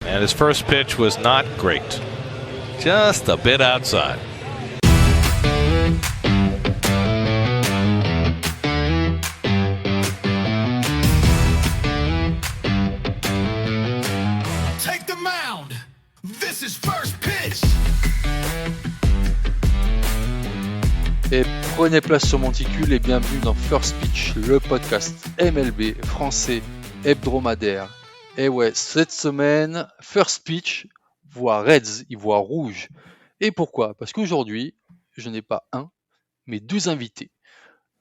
And his first pitch was not great. Just a bit outside. Take the mound. This is first pitch. Et prenez place sur Monticule et bienvenue dans First Pitch, le podcast MLB français hebdomadaire. Et ouais, cette semaine, First Pitch voit Reds, il voit rouge. Et pourquoi ? Parce qu'aujourd'hui, je n'ai pas un, mais deux invités.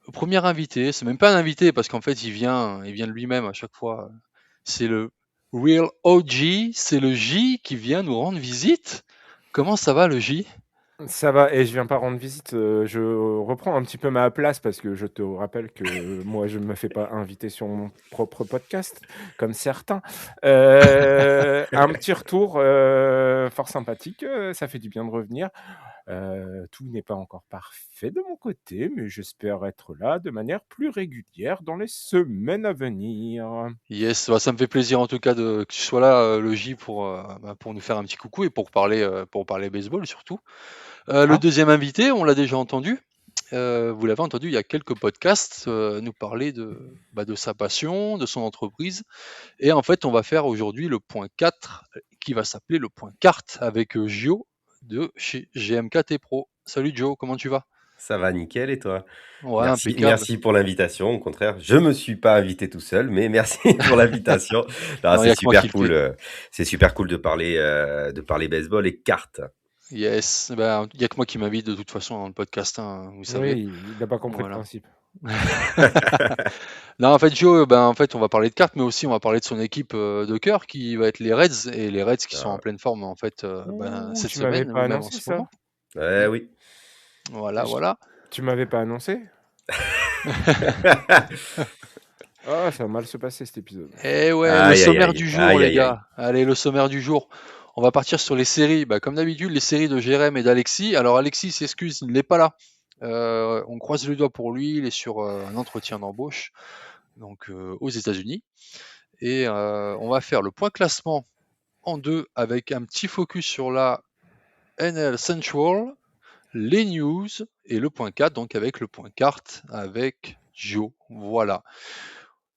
Le premier invité, c'est même pas un invité parce qu'en fait, il vient de lui-même à chaque fois. C'est le Real OG, c'est le J qui vient nous rendre visite. Comment ça va le J ? Ça va, et je viens pas rendre visite, je reprends un petit peu ma place parce que je te rappelle que moi je me fais pas inviter sur mon propre podcast comme certains. Un petit retour fort sympathique, ça fait du bien de revenir. Tout n'est pas encore parfait de mon côté, mais j'espère être là de manière plus régulière dans les semaines à venir. Yes, bah, ça me fait plaisir en tout cas que tu sois là, le J, pour nous faire un petit coucou et pour parler baseball surtout. Le Ah. deuxième invité, on l'a déjà entendu. Vous l'avez entendu il y a quelques podcasts nous parler de sa passion, de son entreprise. Et en fait, on va faire aujourd'hui le point 4 qui va s'appeler le point carte avec Gio de chez GMKT Pro. Salut Gio, comment tu vas ? Ça va nickel et toi ? Ouais, Merci, impeccable. merci pour l'invitation. Au contraire, je me suis pas invité tout seul, mais merci pour l'invitation. Non, y a C'est que moi super qui le cool. C'est super cool de parler baseball et cartes. Yes, ben, il n'y a que moi qui m'invite de toute façon dans le podcast, hein, vous savez. Oui, il n'a pas compris Voilà. le principe. Non, en fait, Gio, on va parler de cartes, mais aussi on va parler de son équipe de cœur qui va être les Reds, et les Reds qui sont en pleine forme en fait Ouh, cette tu m'avais semaine, pas ou même en annoncé ce ça. moment. Oui. Voilà. Tu m'avais pas annoncé. Ah, ça va mal se passer cet épisode. Eh ouais, le Aïe, aïe, sommaire aïe. du jour, Aïe, les aïe, gars. Allez, le sommaire du jour. On va partir sur les séries. Bah, comme d'habitude, les séries de Jérém et d'Alexis. Alors, Alexis s'excuse, il n'est pas là. On croise le doigt pour lui. Il est sur un entretien d'embauche, donc aux États-Unis. Et on va faire le point classement en deux avec un petit focus sur la NL Central, les news et le point 4, donc avec le point carte avec Gio. Voilà.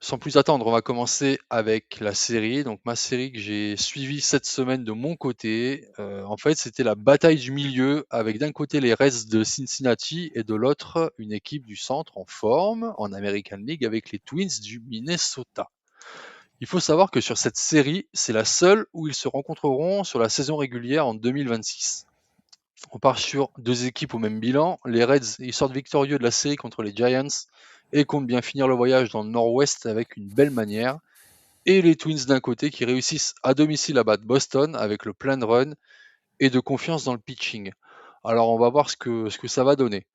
Sans plus attendre, on va commencer avec la série. Donc ma série que j'ai suivie cette semaine de mon côté, en fait c'était la bataille du milieu avec d'un côté les Reds de Cincinnati et de l'autre une équipe du centre en forme en American League avec les Twins du Minnesota. Il faut savoir que sur cette série, c'est la seule où ils se rencontreront sur la saison régulière en 2026. On part sur deux équipes au même bilan. Les Reds, ils sortent victorieux de la série contre les Giants et comptent bien finir le voyage dans le Nord-Ouest avec une belle manière. Et les Twins d'un côté qui réussissent à domicile à battre Boston avec le plein run et de confiance dans le pitching. Alors on va voir ce que ça va donner.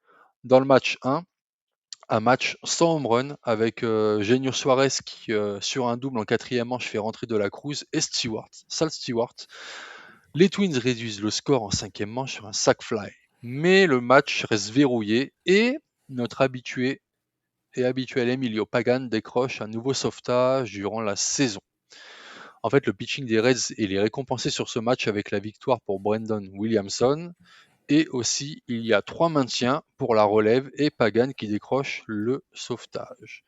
Dans le match 1, un match sans home run avec Genio Suarez qui, sur un double en quatrième manche, fait rentrer De La Cruz et Sal Stewart. Les Twins réduisent le score en cinquième manche sur un sac fly. Mais le match reste verrouillé et notre habituel Emilio Pagan décroche un nouveau sauvetage durant la saison. En fait, le pitching des Reds est récompensé sur ce match avec la victoire pour Brandon Williamson. Et aussi, il y a 3 maintiens pour la relève et Pagan qui décroche le sauvetage.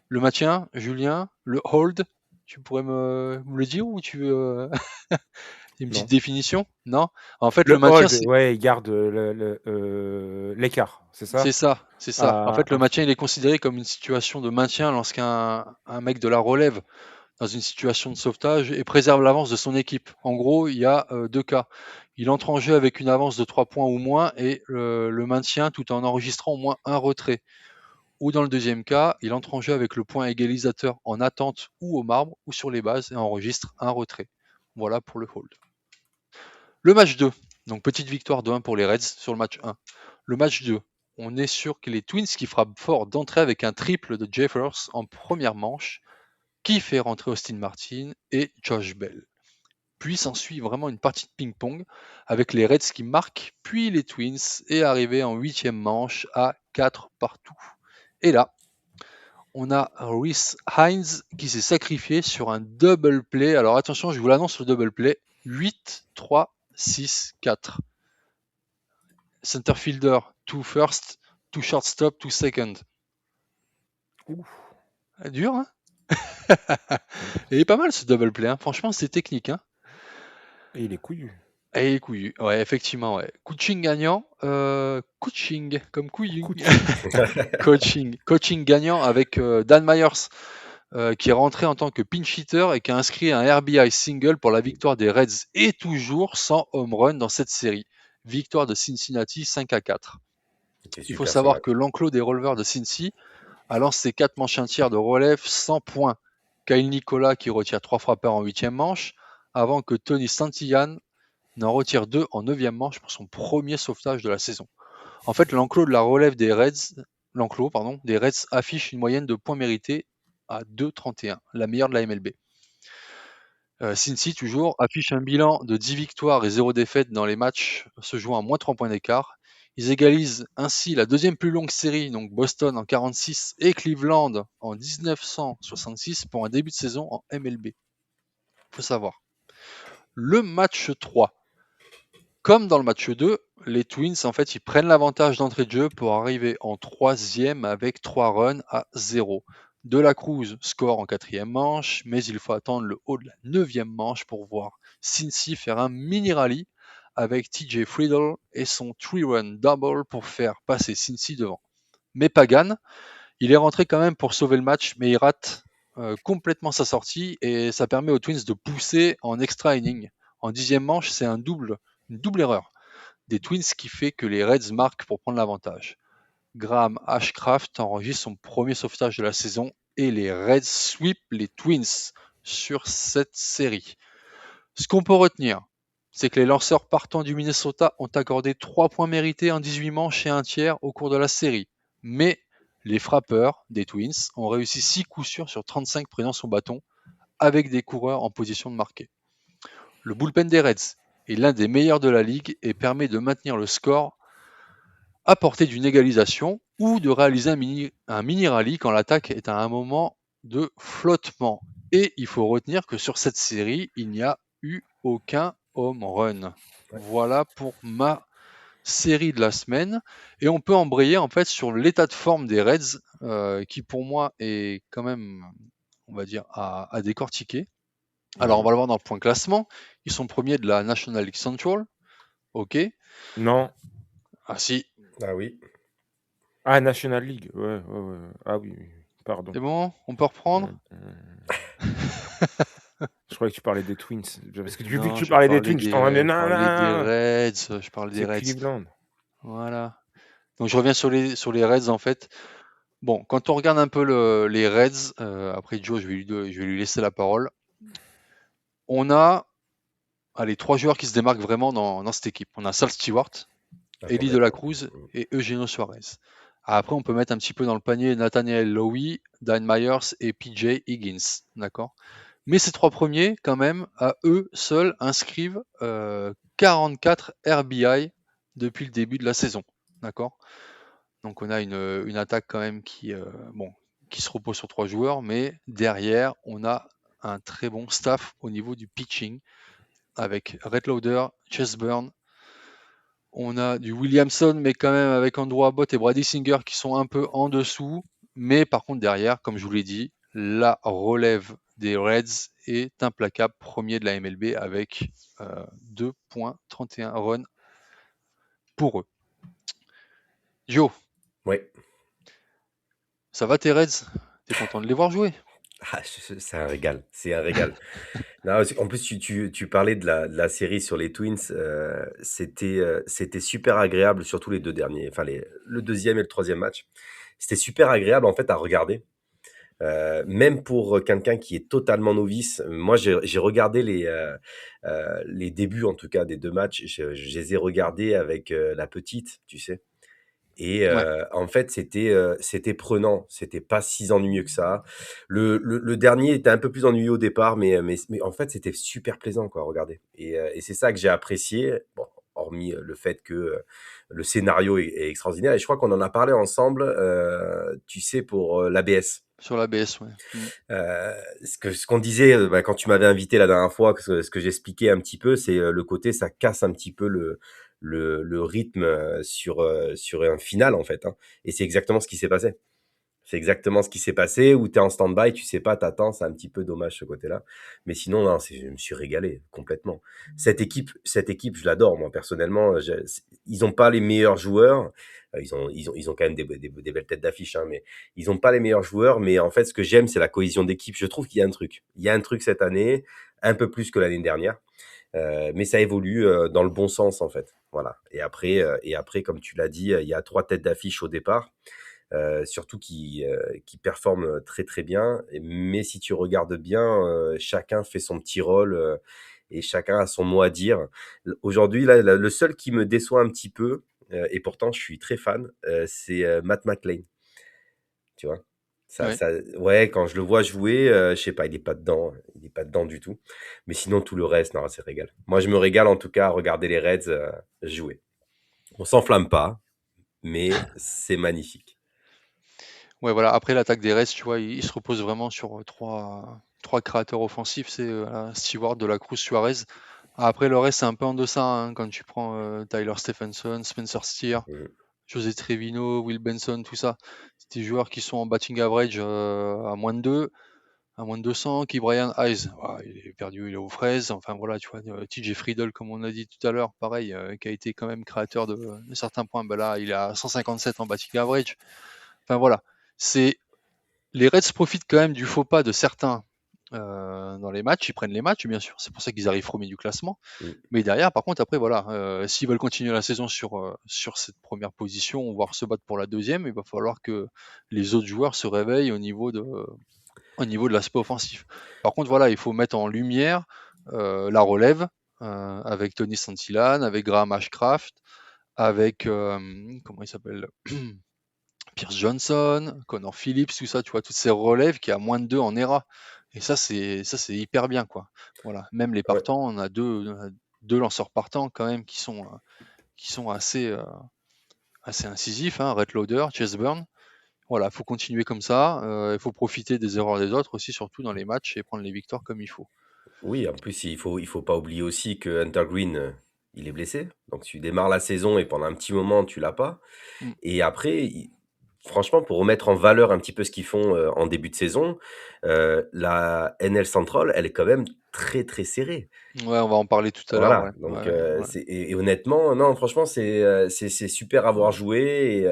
Le maintien, Julien, le hold, tu pourrais me le dire ou tu veux une petite définition ? Non ? En fait, le maintien, c'est... Ouais, il garde l'écart, c'est ça ? C'est ça. En fait, le maintien, il est considéré comme une situation de maintien lorsqu'un mec de la relève dans une situation de sauvetage et préserve l'avance de son équipe. En gros, il y a 2 cas. Il entre en jeu avec une avance de 3 points ou moins et le maintien tout en enregistrant au moins un retrait. Ou dans le deuxième cas, il entre en jeu avec le point égalisateur en attente ou au marbre ou sur les bases et enregistre un retrait. Voilà pour le hold. Le match 2, donc petite victoire de 1 pour les Reds sur le match 1. Le match 2, on est sûr que les Twins qui frappent fort d'entrée avec un triple de Jeffers en première manche, qui fait rentrer Austin Martin et Josh Bell. Puis s'ensuit vraiment une partie de ping-pong avec les Reds qui marquent, puis les Twins, et arrivé en 8e manche à 4 partout. Et là, on a Rhys Hines qui s'est sacrifié sur un double play. Alors attention, je vous l'annonce le double play. 8, 3, 6, 4. Center fielder, 2 first, 2 shortstop, 2 second. Ouf. Dur, hein? Il est pas mal ce double play, hein. Franchement, c'est technique, hein. Et il est couillu. Et couillu, ouais, effectivement, ouais. Coaching gagnant, coaching, comme couillu. Coaching gagnant avec Dan Myers, qui est rentré en tant que pinch hitter et qui a inscrit un RBI single pour la victoire des Reds et toujours sans home run dans cette série. Victoire de Cincinnati 5-4. Il faut savoir que l'enclos des releveurs de Cincy a lancé 4 manches entières de relève sans points. Kyle Nicolas qui retire 3 frappeurs en 8e manche, avant que Tony Santillan n'en retire 2 en 9e manche pour son premier sauvetage de la saison. En fait, l'enclos de la relève des Reds, affiche une moyenne de points mérités à 2,31, la meilleure de la MLB. Cincy, toujours, affiche un bilan de 10 victoires et 0 défaites dans les matchs se jouant à moins 3 points d'écart. Ils égalisent ainsi la deuxième plus longue série, donc Boston en 46 et Cleveland en 1966 pour un début de saison en MLB. Faut savoir. Le match 3. Comme dans le match 2, les Twins, en fait, ils prennent l'avantage d'entrée de jeu pour arriver en 3e avec 3 runs à 0. De la Cruz score en 4e manche, mais il faut attendre le haut de la 9e manche pour voir Cincy faire un mini rallye avec TJ Friedl et son 3-run double pour faire passer Cincy devant. Mais Pagan, il est rentré quand même pour sauver le match, mais il rate complètement sa sortie et ça permet aux Twins de pousser en extra inning. En 10e manche, c'est une double erreur des Twins qui fait que les Reds marquent pour prendre l'avantage. Graham Ashcraft enregistre son premier sauvetage de la saison et les Reds sweep les Twins sur cette série. Ce qu'on peut retenir, c'est que les lanceurs partants du Minnesota ont accordé 3 points mérités en 18 manches et un tiers au cours de la série. Mais les frappeurs des Twins ont réussi 6 coups sûrs sur 35 prenant son bâton avec des coureurs en position de marquer. Le bullpen des Reds est l'un des meilleurs de la ligue et permet de maintenir le score à portée d'une égalisation ou de réaliser un mini rallye quand l'attaque est à un moment de flottement. Et il faut retenir que sur cette série, il n'y a eu aucun home run. Voilà pour ma série de la semaine. Et on peut embrayer en fait sur l'état de forme des Reds, qui pour moi est quand même, on va dire, à décortiquer. Alors on va le voir dans le point classement. Ils sont premiers de la National League Central. Ok. Non. Ah si. Ah oui. Ah, National League. Ouais. Ah oui, pardon. C'est bon, on peut reprendre. Je croyais que tu parlais des Twins. Parce que vu Non, que tu parlais des Twins, je t'en des Reds, je parlais des C'est Reds. Cleveland. Voilà. Donc je reviens sur les Reds en fait. Bon, quand on regarde un peu les Reds, après Joe, je vais lui laisser la parole. On a 3 joueurs qui se démarquent vraiment dans cette équipe. On a Sal Stewart, Eli de la Cruz et Eugenio Suarez. Après, on peut mettre un petit peu dans le panier Nathaniel Lowy, Dan Myers et PJ Higgins. D'accord ? Mais ces 3 premiers, quand même, à eux seuls, inscrivent 44 RBI depuis le début de la saison. D'accord ? Donc on a une attaque quand même qui se repose sur 3 joueurs, mais derrière, on a un très bon staff au niveau du pitching, avec Rhett Lowder, Chase Burn. On a du Williamson, mais quand même avec Andrew Abbott et Brady Singer qui sont un peu en dessous. Mais par contre, derrière, comme je vous l'ai dit, la relève des Reds est implacable, premier de la MLB avec 2,31 runs pour eux. Joe. Oui. Ça va tes Reds? T'es content de les voir jouer? Ah, c'est un régal, c'est un régal. Non, en plus, tu parlais de la série sur les Twins, c'était super agréable, surtout les 2 derniers, enfin le 2e et le 3e match. C'était super agréable en fait à regarder. Même pour quelqu'un qui est totalement novice, moi j'ai regardé les débuts en tout cas des 2 matchs, je les ai regardés avec la petite, tu sais. Et en fait, c'était prenant, c'était pas si ennuyeux que ça. Le dernier était un peu plus ennuyeux au départ, mais en fait, c'était super plaisant quoi, à regarder. Et c'est ça que j'ai apprécié. Bon, hormis le fait que le scénario est extraordinaire. Et je crois qu'on en a parlé ensemble, tu sais, pour l'ABS. Sur l'ABS, ouais. Ce qu'on disait quand tu m'avais invité la dernière fois, ce que j'expliquais un petit peu, c'est le côté, ça casse un petit peu le rythme sur un final, en fait. Hein. Et c'est exactement ce qui s'est passé. C'est exactement ce qui s'est passé, où tu es en stand-by, tu sais pas, t'attends, c'est un petit peu dommage ce côté-là. Mais sinon, non, je me suis régalé complètement. Cette équipe, je l'adore, moi, personnellement. Ils ont pas les meilleurs joueurs. Ils ont quand même des belles têtes d'affiche, hein, mais ils ont pas les meilleurs joueurs. Mais en fait, ce que j'aime, c'est la cohésion d'équipe. Je trouve qu'il y a un truc. Il y a un truc cette année, un peu plus que l'année dernière. Mais ça évolue dans le bon sens, en fait. Voilà. Et après, comme tu l'as dit, il y a 3 têtes d'affiche au départ. Surtout qui performent très très bien. Mais si tu regardes bien, chacun fait son petit rôle et chacun a son mot à dire. Aujourd'hui, là, le seul qui me déçoit un petit peu, et pourtant je suis très fan, c'est Matt McLean. Tu vois? Ouais. Ouais, quand je le vois jouer, je sais pas, il est pas dedans. Il est pas dedans du tout. Mais sinon, tout le reste, non, c'est régal. Moi, je me régale en tout cas à regarder les Reds jouer. On s'enflamme pas, mais c'est magnifique. Ouais, voilà. Après l'attaque des Reds, tu vois, il se repose vraiment sur trois créateurs offensifs, c'est Stewart, De La Cruz, Suarez. Après le reste, c'est un peu en deçà hein, quand tu prends Tyler Stephenson, Spencer Steer, Mm. José Trevino, Will Benson, tout ça. C'est des joueurs qui sont en batting average à moins de 2, à moins de 200. Qui Brian Hayes, il est perdu, il est aux fraises. Enfin voilà, tu vois, TJ Friedel, comme on a dit tout à l'heure, pareil, qui a été quand même créateur de certains points. Ben là, il est à 157 en batting average. Enfin voilà, c'est les Reds profitent quand même du faux pas de certains dans les matchs. Ils prennent les matchs, bien sûr. C'est pour ça qu'ils arrivent premiers du classement. Mm. Mais derrière, par contre, après, voilà, s'ils veulent continuer la saison sur cette première position, voire se battre pour la deuxième, il va falloir que les autres joueurs se réveillent au niveau de l'aspect offensif. Par contre, voilà, il faut mettre en lumière la relève avec Tony Santillan, avec Graham Ashcraft, avec comment il s'appelle Pierce Johnson, Connor Phillips, tout ça, tu vois, toutes ces relèves qui a moins de 2 en ERA. Et ça c'est hyper bien, quoi. Voilà. Même les Ouais. partants, on a deux lanceurs partants quand même qui sont assez incisifs, hein, Rhett Lauder, Chase Burn. Voilà, faut continuer comme ça. Il faut profiter des erreurs des autres aussi, surtout dans les matchs, et prendre les victoires comme il faut. Oui, en plus, il faut pas oublier aussi que Hunter Green, il est blessé. Donc, tu démarres la saison et pendant un petit moment, tu l'as pas. Mm. Et après, franchement, pour remettre en valeur un petit peu ce qu'ils font en début de saison, la NL Central, elle est quand même très, très serrée. Ouais, on va en parler tout à l'heure. Voilà. Ouais. Donc, Ouais. et honnêtement, non, franchement, c'est super à voir jouer.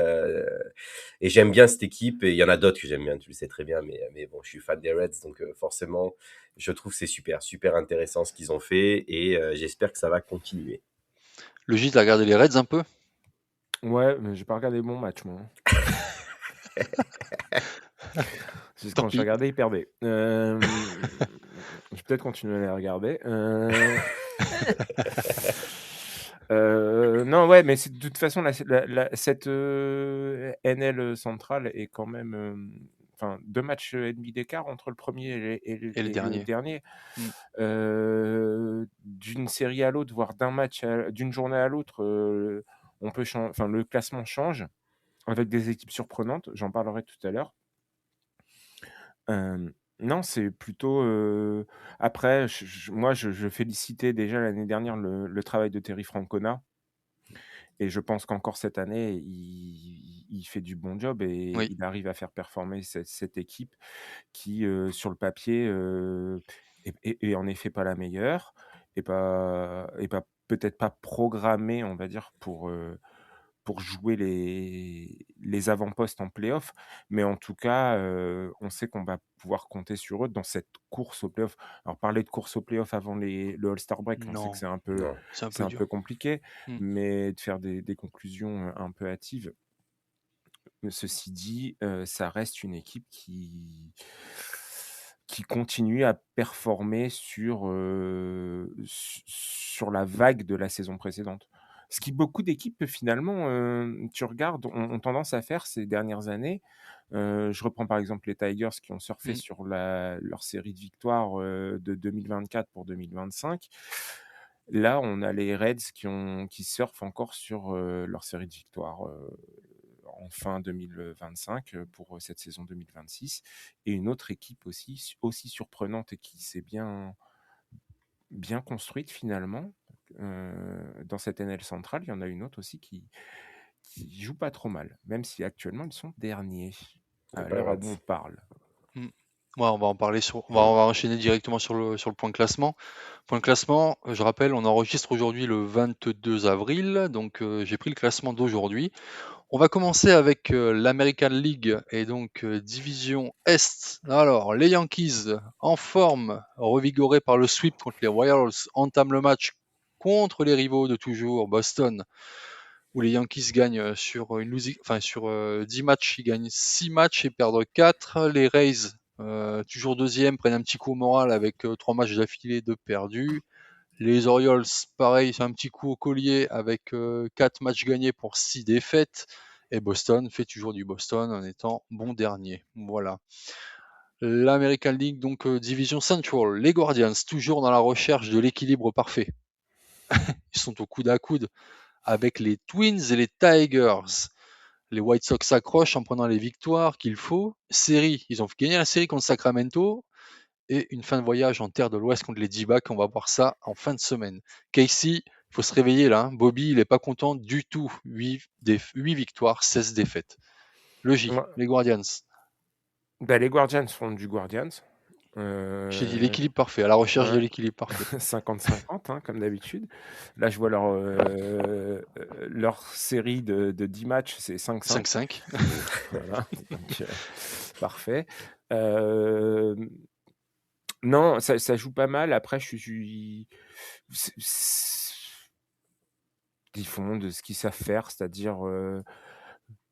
Et j'aime bien cette équipe. Et il y en a d'autres que j'aime bien, tu le sais très bien. Mais bon, je suis fan des Reds. Donc, forcément, je trouve que c'est super, super intéressant ce qu'ils ont fait. Et j'espère que ça va continuer. Le J, t'as regardé les Reds un peu? Ouais, mais j'ai pas regardé mon match, moi. Parce que Tant quand j'ai pis. regardé, ils perdaient. Je vais peut-être continuer à les regarder. Non, ouais, mais de toute façon, cette NL centrale est quand même. Enfin, 2 matchs et demi d'écart entre le premier et le Et le dernier. dernier. Mm. D'une série à l'autre, voire d'une journée à l'autre, on peut enfin, le classement change avec des équipes surprenantes. J'en parlerai tout à l'heure. Non, c'est plutôt. Après, moi, je félicitais déjà l'année dernière le travail de Terry Francona. Et je pense qu'encore cette année, il fait du bon job et Oui. il arrive à faire performer cette équipe qui, sur le papier, est en effet pas la meilleure et peut-être pas programmée, on va dire, pour jouer les avant-postes en play-off. Mais en tout cas, on sait qu'on va pouvoir compter sur eux dans cette course au play-off. Alors parler de course au play-off avant le All-Star break, on sait que Non, Non. c'est un c'est peu un peu dur. compliqué, Mm. mais de faire des conclusions un peu hâtives. Ceci dit, ça reste une équipe qui continue à performer sur la vague de la saison précédente. Ce qui beaucoup d'équipes finalement, tu regardes, ont tendance à faire ces dernières années. Je reprends par exemple les Tigers qui ont surfé Mm. sur leur série de victoires de 2024 pour 2025. Là, on a les Reds qui surfent encore sur leur série de victoires en fin 2025 pour cette saison 2026. Et une autre équipe aussi surprenante et qui s'est bien construite finalement dans cette NL centrale. Il y en a une autre aussi qui joue pas trop mal, même si actuellement ils sont derniers Les à l'heure où Pirates. on parle. Mm. Ouais, on va en parler on va enchaîner directement sur le point classement. Point classement, je rappelle, on enregistre aujourd'hui le 22 avril, donc j'ai pris le classement d'aujourd'hui. On va commencer avec l'American League et donc division Est. Alors, les Yankees en forme, revigorés par le sweep contre les Royals, entament le match contre les rivaux de toujours, Boston, où les Yankees gagnent sur 10 matchs, ils gagnent 6 matchs et perdent 4. Les Rays, toujours deuxième, prennent un petit coup au moral avec 3 matchs d'affilée de perdus. Les Orioles, pareil, c'est un petit coup au collier avec 4 matchs gagnés pour 6 défaites. Et Boston fait toujours du Boston en étant bon dernier. Voilà. L'American League, donc Division Central, les Guardians, toujours dans la recherche de l'équilibre parfait. Ils sont au coude à coude avec les Twins et les Tigers. Les White Sox s'accrochent en prenant les victoires qu'il faut. Série, ils ont gagné la série contre Sacramento et une fin de voyage en terre de l'Ouest contre les D-backs. On va voir ça en fin de semaine. Casey, il faut se réveiller là. Bobby, il n'est pas content du tout. 8 victoires, 16 défaites. Le J, Ouais. les Guardians. Les Guardians font du Guardians. J'ai dit l'équilibre parfait, à la recherche de Ouais. l'équilibre parfait. 50-50, comme d'habitude. Là, je vois leur série de 10 matchs, c'est 5-5. 5-5. Voilà, donc, parfait. Non, ça joue pas mal. Après, ils font de ce qu'ils savent faire, c'est-à-dire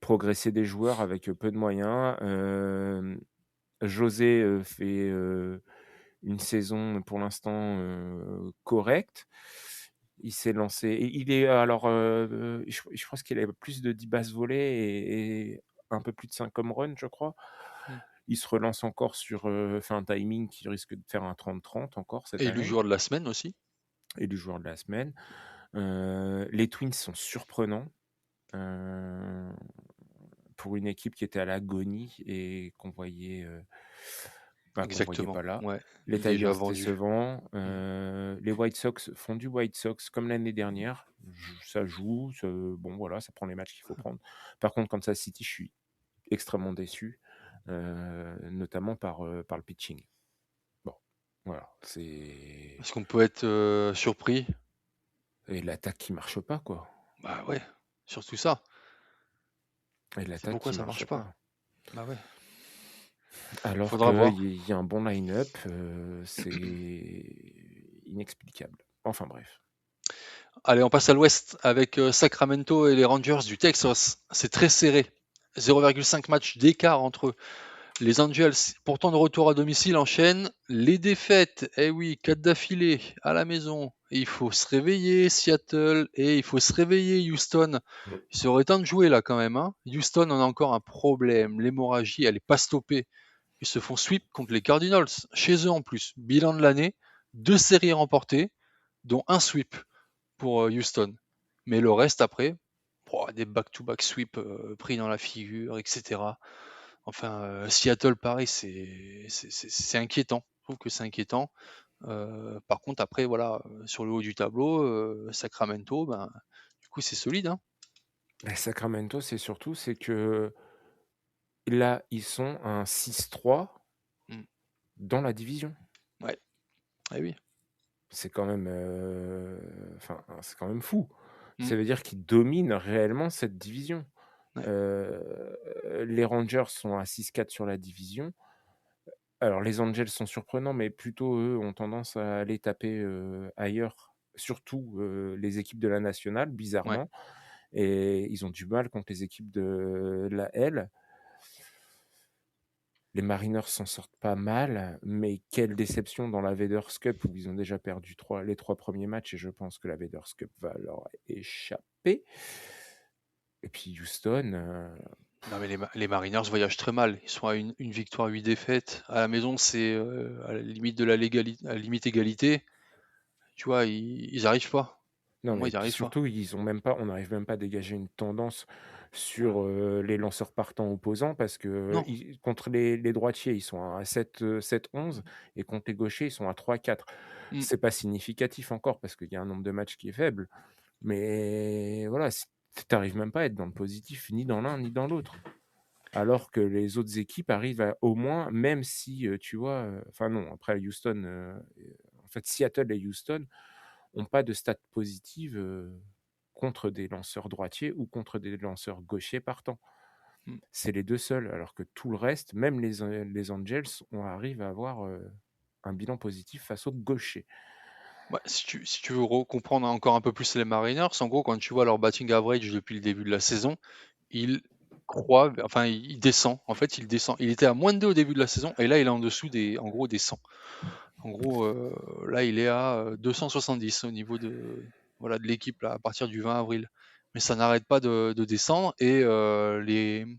progresser des joueurs avec peu de moyens. José fait une saison pour l'instant correcte. Il s'est lancé. Et il est alors, je pense qu'il a plus de 10 bases volées et un peu plus de 5 home runs, je crois. Il se relance encore fait un timing qui risque de faire un 30-30 encore cette Et année. le joueur de la semaine aussi. Et du joueur de la semaine. Les Twins sont surprenants pour une équipe qui était à l'agonie et qu'on voyait Exactement. pas là. Ouais, Les déjà Tigers vendu. décevants. Les White Sox font du White Sox comme l'année dernière. Ça joue. Bon, voilà, ça prend les matchs qu'il faut prendre. Par contre, Kansas City, je suis extrêmement déçu, notamment par le pitching. Bon, voilà. Est-ce qu'on peut être surpris? Et l'attaque qui marche pas, quoi. Bah ouais, surtout ça. Et C'est l'attaque pourquoi qui ça marche marche pas. Bah ouais. Alors Faudra voir. qu'il y a un bon line-up, c'est inexplicable. Enfin bref. Allez, on passe à l'ouest avec Sacramento et les Rangers du Texas. C'est très serré. 0,5 match d'écart entre eux. Les Angels, pourtant de retour à domicile, enchaînent les défaites. Eh oui, 4 d'affilée à la maison. Et il faut se réveiller, Seattle, et il faut se réveiller, Houston. Il serait temps de jouer là quand même. Hein. Houston, on a encore un problème. L'hémorragie, elle n'est pas stoppée. Ils se font sweep contre les Cardinals, chez eux en plus. Bilan de l'année, 2 séries remportées, dont un sweep pour Houston. Mais le reste après, des back-to-back sweeps pris dans la figure, etc. Enfin, Seattle, pareil, c'est inquiétant. Je trouve que c'est inquiétant. Par contre, après, voilà, sur le haut du tableau, Sacramento, ben, du coup, c'est solide. Hein. Sacramento, c'est que là, ils sont un 6-3 dans la division. Ouais. Eh oui. C'est quand même, c'est quand même fou. Ça veut dire qu'ils dominent réellement cette division. Ouais. Les Rangers sont à 6-4 sur la division. Alors, les Angels sont surprenants, mais plutôt, eux, ont tendance à aller taper ailleurs, surtout les équipes de la nationale, bizarrement. Et ils ont du mal contre les équipes de la L. Les Mariners s'en sortent pas mal, mais quelle déception dans la Vaders Cup où ils ont déjà perdu les 3 premiers matchs et je pense que la Vaders Cup va leur échapper. Et puis Houston. Non, mais les Mariners voyagent très mal. Ils sont à une victoire, 8 défaites. À la maison, c'est à la limite de la limite égalité. Tu vois, ils arrivent pas. Non, Pour moi, mais ils puis arrivent pas. surtout, on n'arrive même pas à dégager une tendance sur les lanceurs partants opposants parce que Non. contre les droitiers, ils sont à 7-11 et contre les gauchers, ils sont à 3-4. Mm. C'est pas significatif encore parce qu'il y a un nombre de matchs qui est faible. Mais voilà, tu n'arrives même pas à être dans le positif ni dans l'un ni dans l'autre. Alors que les autres équipes arrivent au moins, même si, tu vois, enfin non, après Houston, en fait, Seattle et Houston n'ont pas de stats positives contre des lanceurs droitiers ou contre des lanceurs gauchers partants. Mm. C'est les deux seuls, alors que tout le reste, même les Angels, on arrive à avoir un bilan positif face aux gauchers. Ouais, si tu veux comprendre encore un peu plus les Mariners, en gros, quand tu vois leur batting average depuis le début de la saison, il il descend. En fait, il descend. Il était à moins de 2 au début de la saison, et là, il est en dessous en gros, des 100. En gros, là, il est à 270 au niveau de l'équipe là, à partir du 20 avril. Mais ça n'arrête pas de descendre, et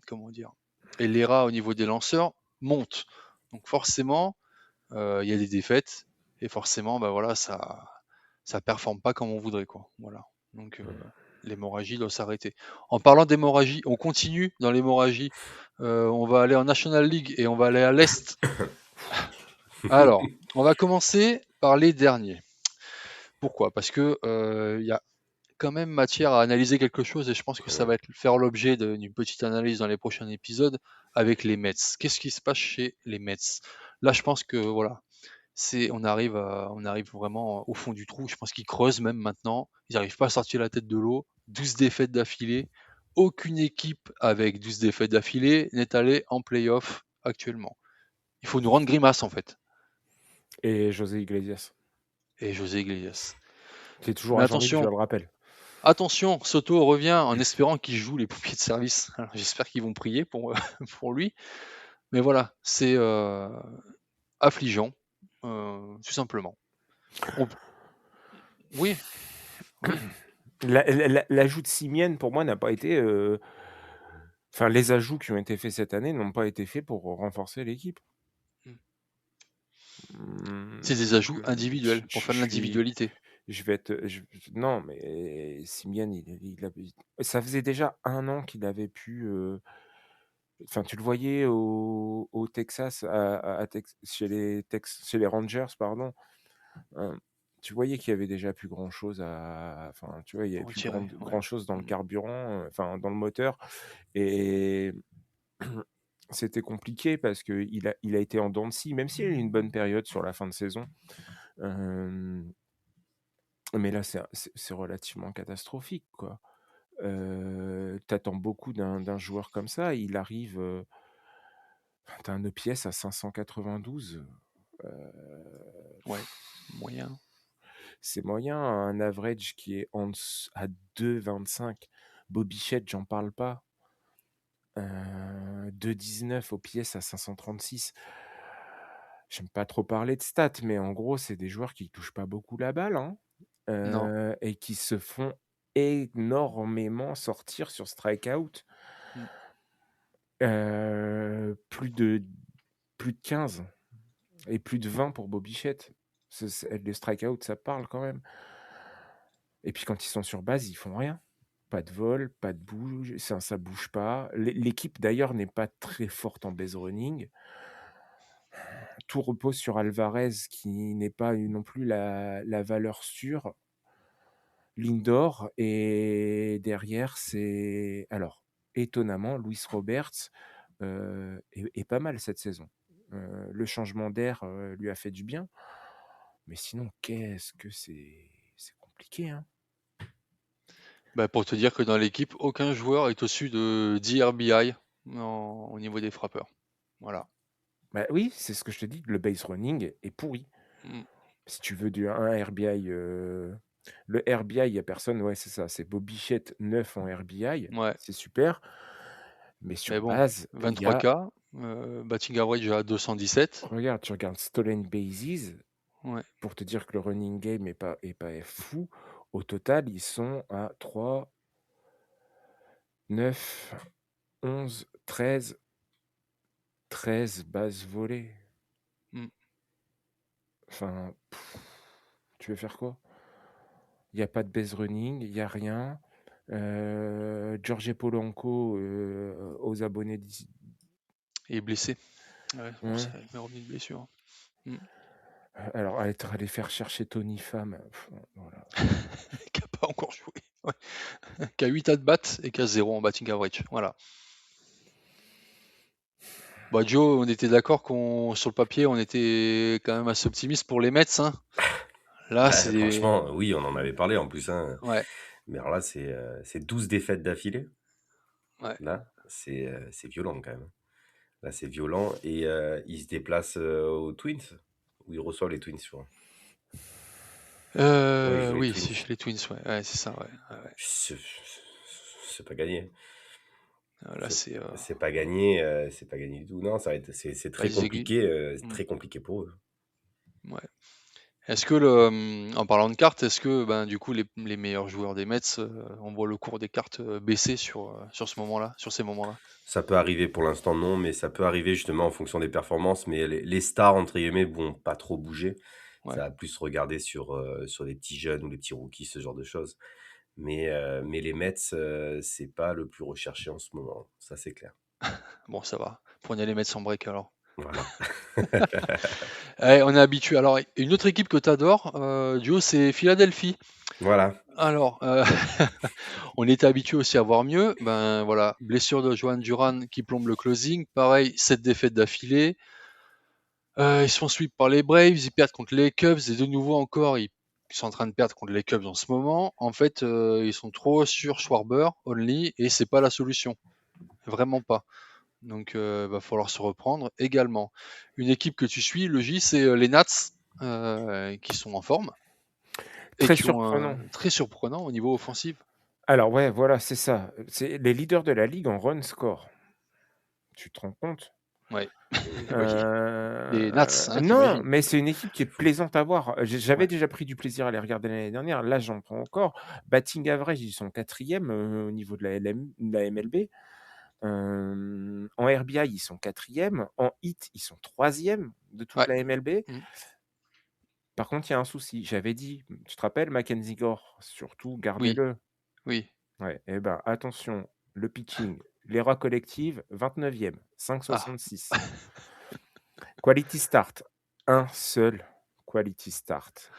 comment dire, et l'ERA au niveau des lanceurs monte. Donc forcément, il y a des défaites, et forcément, bah voilà, ça performe pas comme on voudrait, quoi. Voilà. Donc l'hémorragie doit s'arrêter. En parlant d'hémorragie, on continue dans l'hémorragie. On va aller en National League et on va aller à l'Est. Alors, on va commencer par les derniers. Pourquoi? Parce que il y a quand même matière à analyser quelque chose, et je pense que ça va faire l'objet d'une petite analyse dans les prochains épisodes avec les Mets. Qu'est-ce qui se passe chez les Mets? Là, je pense que voilà, on arrive vraiment au fond du trou. Je pense qu'ils creusent même maintenant. Ils n'arrivent pas à sortir la tête de l'eau. 12 défaites d'affilée. Aucune équipe avec 12 défaites d'affilée n'est allée en playoff actuellement. Il faut nous rendre grimace en fait. Et José Iglesias, Et José Iglesias. qui est toujours Mais à Jean-Luc, je attention, le rappelle. attention, Soto revient en espérant qu'il joue les pompiers de service. Alors, j'espère qu'ils vont prier pour, pour lui. Mais voilà, c'est affligeant, tout simplement. On- Oui, oui. L'ajout de Simienne, pour moi, n'a pas été. Enfin, les ajouts qui ont été faits cette année n'ont pas été faits pour renforcer l'équipe. C'est des Donc, ajouts individuels pour faire de l'individualité. je vais être. Non, mais Simienne, ça faisait déjà 1 an qu'il avait pu. Enfin, tu le voyais au Texas, chez les Rangers, pardon. Hein, tu voyais qu'il y avait déjà plus grand-chose enfin, tu vois, il y avait plus Retirer, ouais. grand-chose dans le carburant, enfin, dans le moteur. Et c'était compliqué parce qu'il a été en dents de scie, même s'il a eu une bonne période sur la fin de saison. Mais là, c'est relativement catastrophique, quoi. T'attends beaucoup d'un joueur comme ça. Il arrive. T'as un EPS à 592. Ouais, moyen. C'est moyen. Un average qui est à 2,25. Bobichette, j'en parle pas. 2,19 OPS à 536. J'aime pas trop parler de stats, mais en gros, c'est des joueurs qui touchent pas beaucoup la balle, hein, Non. et qui se font énormément sortir sur strikeout. Mm. Plus de 15 et plus de 20 pour Bobichette. Les strikeouts, ça parle quand même. Et puis quand ils sont sur base, ils font rien. Pas de vol, pas de bouge, ça bouge pas. L'équipe d'ailleurs n'est pas très forte en base running. Tout repose sur Alvarez qui n'est pas non plus la valeur sûre. Lindor, et derrière c'est... Alors, étonnamment, Luis Roberts est pas mal cette saison. Le changement d'air lui a fait du bien. Mais sinon, qu'est-ce que c'est compliqué, hein. Bah, pour te dire que dans l'équipe, aucun joueur est au-dessus de 10 RBI au niveau des frappeurs. Voilà. Bah oui, c'est ce que je te dis, le base running est pourri. Mm. Si tu veux un RBI, le RBI, il n'y a personne, ouais, c'est ça, c'est Bobichette 9 en RBI, Ouais. c'est super. Mais sur Mais bon, base, il y a, 23K, batting average à 217. regarde, tu regardes Stolen Bases, Ouais. pour te dire que le running game est pas fou. Au total, ils sont à 3, 9, 11, 13 bases volées. Mm. Enfin, tu veux faire quoi? Il n'y a pas de base running, il n'y a rien. George Polanco aux abonnés d'ici. Il est blessé. Ouais, bon, Ouais. ça il est revenu de blessure. Alors, être allé faire chercher Tony Pham, voilà. Qui a pas encore joué. Ouais. Qui a 8 at-bats et qui a 0 en batting average. Voilà. Bah, Joe, on était d'accord sur le papier, on était quand même assez optimiste pour les Mets. Hein. Là, Bah, c'est. franchement, oui, on en avait parlé en plus, hein. Ouais, Mais alors là, c'est 12 défaites d'affilée. ouais. Là, c'est violent quand même. Là, c'est violent. Et il se déplace aux Twins, où il reçoit les Twins, je crois. Ouais, il joue les Oui, Twins. c'est chez les Twins, ouais. Ouais, c'est ça, ouais. Ouais. C'est pas gagné. Là, c'est. C'est pas gagné du tout. Non, c'est Bah, très compliqué, c'est Hmm, très compliqué pour eux. ouais. Est-ce que, en parlant de cartes, est-ce que ben, du coup les meilleurs joueurs des Mets, on voit le cours des cartes baisser sur ce moment-là, sur ces moments-là? Ça peut arriver pour l'instant, non, mais ça peut arriver justement en fonction des performances. Mais les stars, entre guillemets, vont pas trop bouger. Ouais. Ça va plus se regarder sur les petits jeunes ou les petits rookies, ce genre de choses. Mais les Mets, c'est pas le plus recherché en ce moment. Ça, c'est clair. Bon, ça va. Prenez les Mets sans break alors. Voilà. Eh, on est habitué. Alors, une autre équipe que tu adores, Joe, c'est Philadelphie. Voilà. Alors, on était habitué aussi à voir mieux. Ben voilà, blessure de Johan Duran qui plombe le closing. Pareil, 7 défaites d'affilée. Ils se font sweep par les Braves, ils perdent contre les Cubs et de nouveau encore, ils sont en train de perdre contre les Cubs en ce moment. En fait, ils sont trop sur Schwarber only et c'est pas la solution, vraiment pas. Donc, va falloir se reprendre également. Une équipe que tu suis, le J, c'est les Nats qui sont en forme et Très qui ont un surprenant. très surprenant au niveau offensif. Alors ouais, voilà, c'est ça. C'est les leaders de la ligue en run score. Tu te rends compte? Ouais, oui. Les Nats, hein, Non, t'imagines? mais c'est une équipe qui est C'est fou. plaisante à voir. J'avais Ouais. déjà pris du plaisir à les regarder l'année dernière. Là, j'en prends encore. Batting average, ils sont quatrième au niveau de la MLB. En RBI, ils sont quatrième. En hit, ils sont troisième de toute Ouais. la MLB. Mm. Par contre, il y a un souci. J'avais dit, tu te rappelles, Mackenzie Gore, surtout, Oui, gardez-le. oui. Ouais, eh ben, attention, le pitching, l'erreur collective, 29e, Ah, 5,66. Quality start, un seul quality start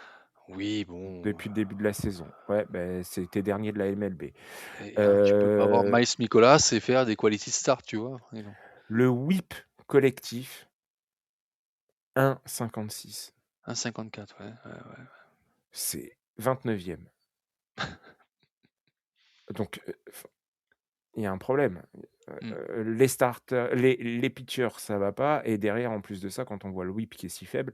oui, bon. depuis le début de la saison. Ouais, ben, c'était dernier de la MLB. Tu peux pas avoir Euh, Miles Nicolas et faire des quality start, tu vois. Et non. le whip collectif, 1,56. 1,54, ouais, ouais. C'est 29e. Donc, il y a un problème. Mm. Les starters, les pitchers, ça va pas. Et derrière, en plus de ça, quand on voit le whip qui est si faible,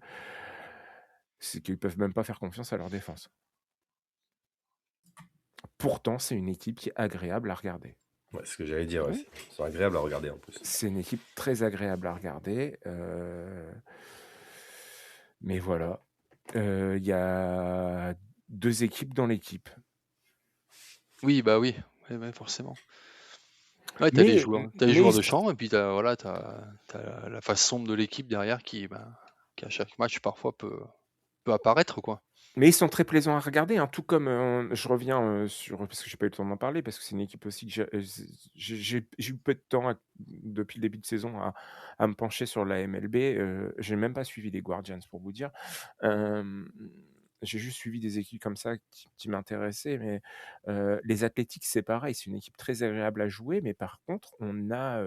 c'est qu'ils peuvent même pas faire confiance à leur défense. Pourtant, c'est une équipe qui est agréable à regarder. Ouais, c'est ce que j'allais dire Ouais. aussi. Ils sont agréables à regarder en plus. C'est une équipe très agréable à regarder. Mais voilà. Il y a 2 équipes dans l'équipe. Oui, bah oui, ouais, ouais, forcément. Ouais, t'as les Mais joueurs de champ et puis t'as la face sombre de l'équipe derrière qui à chaque match parfois peut apparaître, quoi. ils sont très plaisants à regarder, hein, tout comme, je reviens, sur parce que j'ai pas eu le temps d'en parler, parce que c'est une équipe aussi que j'ai eu peu de temps depuis le début de saison à me pencher sur la MLB. J'ai même pas suivi les Guardians pour vous dire. Hem, j'ai juste suivi des équipes comme ça qui m'intéressaient, mais les Athletics, c'est pareil, c'est une équipe très agréable à jouer, mais par contre, on a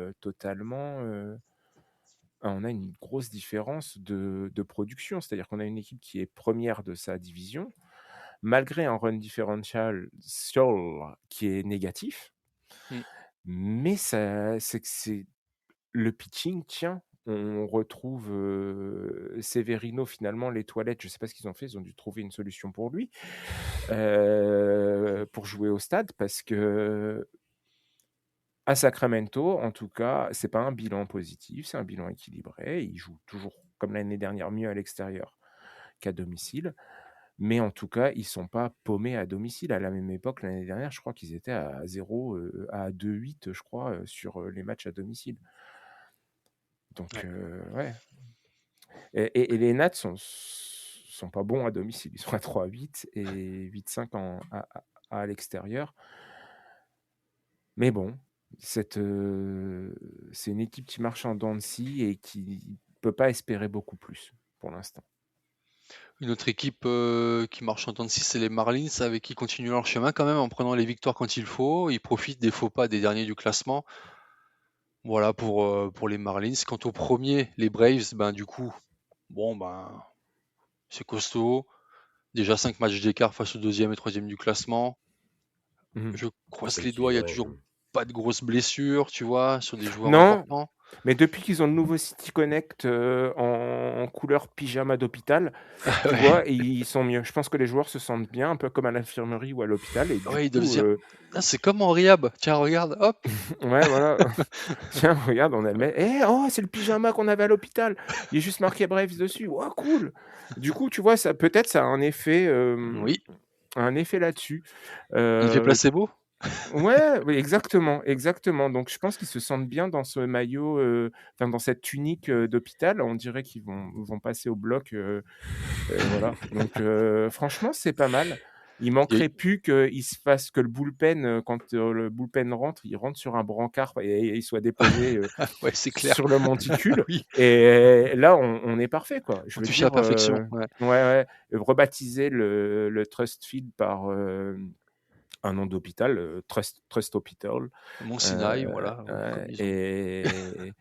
une grosse différence de production. C'est-à-dire qu'on a une équipe qui est première de sa division, malgré un run differential qui est négatif, Mm. mais c'est que le pitching tient. On retrouve Severino, finalement, les toilettes, je ne sais pas ce qu'ils ont fait, ils ont dû trouver une solution pour lui, pour jouer au stade, parce que à Sacramento, en tout cas, c'est pas un bilan positif, c'est un bilan équilibré. Ils jouent toujours, comme l'année dernière, mieux à l'extérieur qu'à domicile. Mais en tout cas, ils sont pas paumés à domicile. À la même époque, l'année dernière, je crois qu'ils étaient à 0, à 2,8, je crois, sur les matchs à domicile. Donc, Ouais. ouais. Et les Nats sont pas bons à domicile. Ils sont à 3-8 et 8-5 à l'extérieur. Mais bon, c'est une équipe qui marche en dents de scie et qui peut pas espérer beaucoup plus pour l'instant. Une autre équipe qui marche en temps de 6, c'est les Marlins, avec qui continuent leur chemin quand même en prenant les victoires quand il faut. Ils profitent des faux pas des derniers du classement. Voilà pour les Marlins. Quant au premier, les Braves, ben du coup, bon ben c'est costaud. Déjà 5 matchs d'écart face au deuxième et troisième du classement. Mhm. Je croise les doigts, il y a Effectivement. toujours pas de grosses blessures, tu vois, sur des joueurs Non, importants. mais depuis qu'ils ont le nouveau City Connect en couleur pyjama d'hôpital, tu Ouais, vois, ils sont mieux. Je pense que les joueurs se sentent bien, un peu comme à l'infirmerie ou à l'hôpital. Et du ouais, ils doivent se coup, dire, ah, c'est comme en rehab. Tiens, regarde, hop. ouais, voilà. Tiens, regarde, on a le même. Oh, c'est le pyjama qu'on avait à l'hôpital. Il est juste marqué Braves dessus. Oh, cool. Du coup, tu vois, ça peut-être ça a Oui, un effet là-dessus. l'effet placebo. Ouais, oui, exactement, exactement. Donc, je pense qu'ils se sentent bien dans ce maillot, enfin, dans cette tunique d'hôpital. On dirait qu'ils vont passer au bloc, voilà. Donc, franchement, c'est pas mal. Il Il y a- manquerait plus qu'il se fasse que le bullpen, quand le bullpen rentre, il rentre sur un brancard et il soit déposé Ouais, c'est clair. sur le monticule. Oui, Et là, on est parfait, quoi. Je on veux touche à la dire, perfection. Ouais. ouais, ouais, rebaptiser le Trust Field par un nom d'hôpital, Trust Hospital. Mont Sinaï, Euh, voilà, comme ils ont.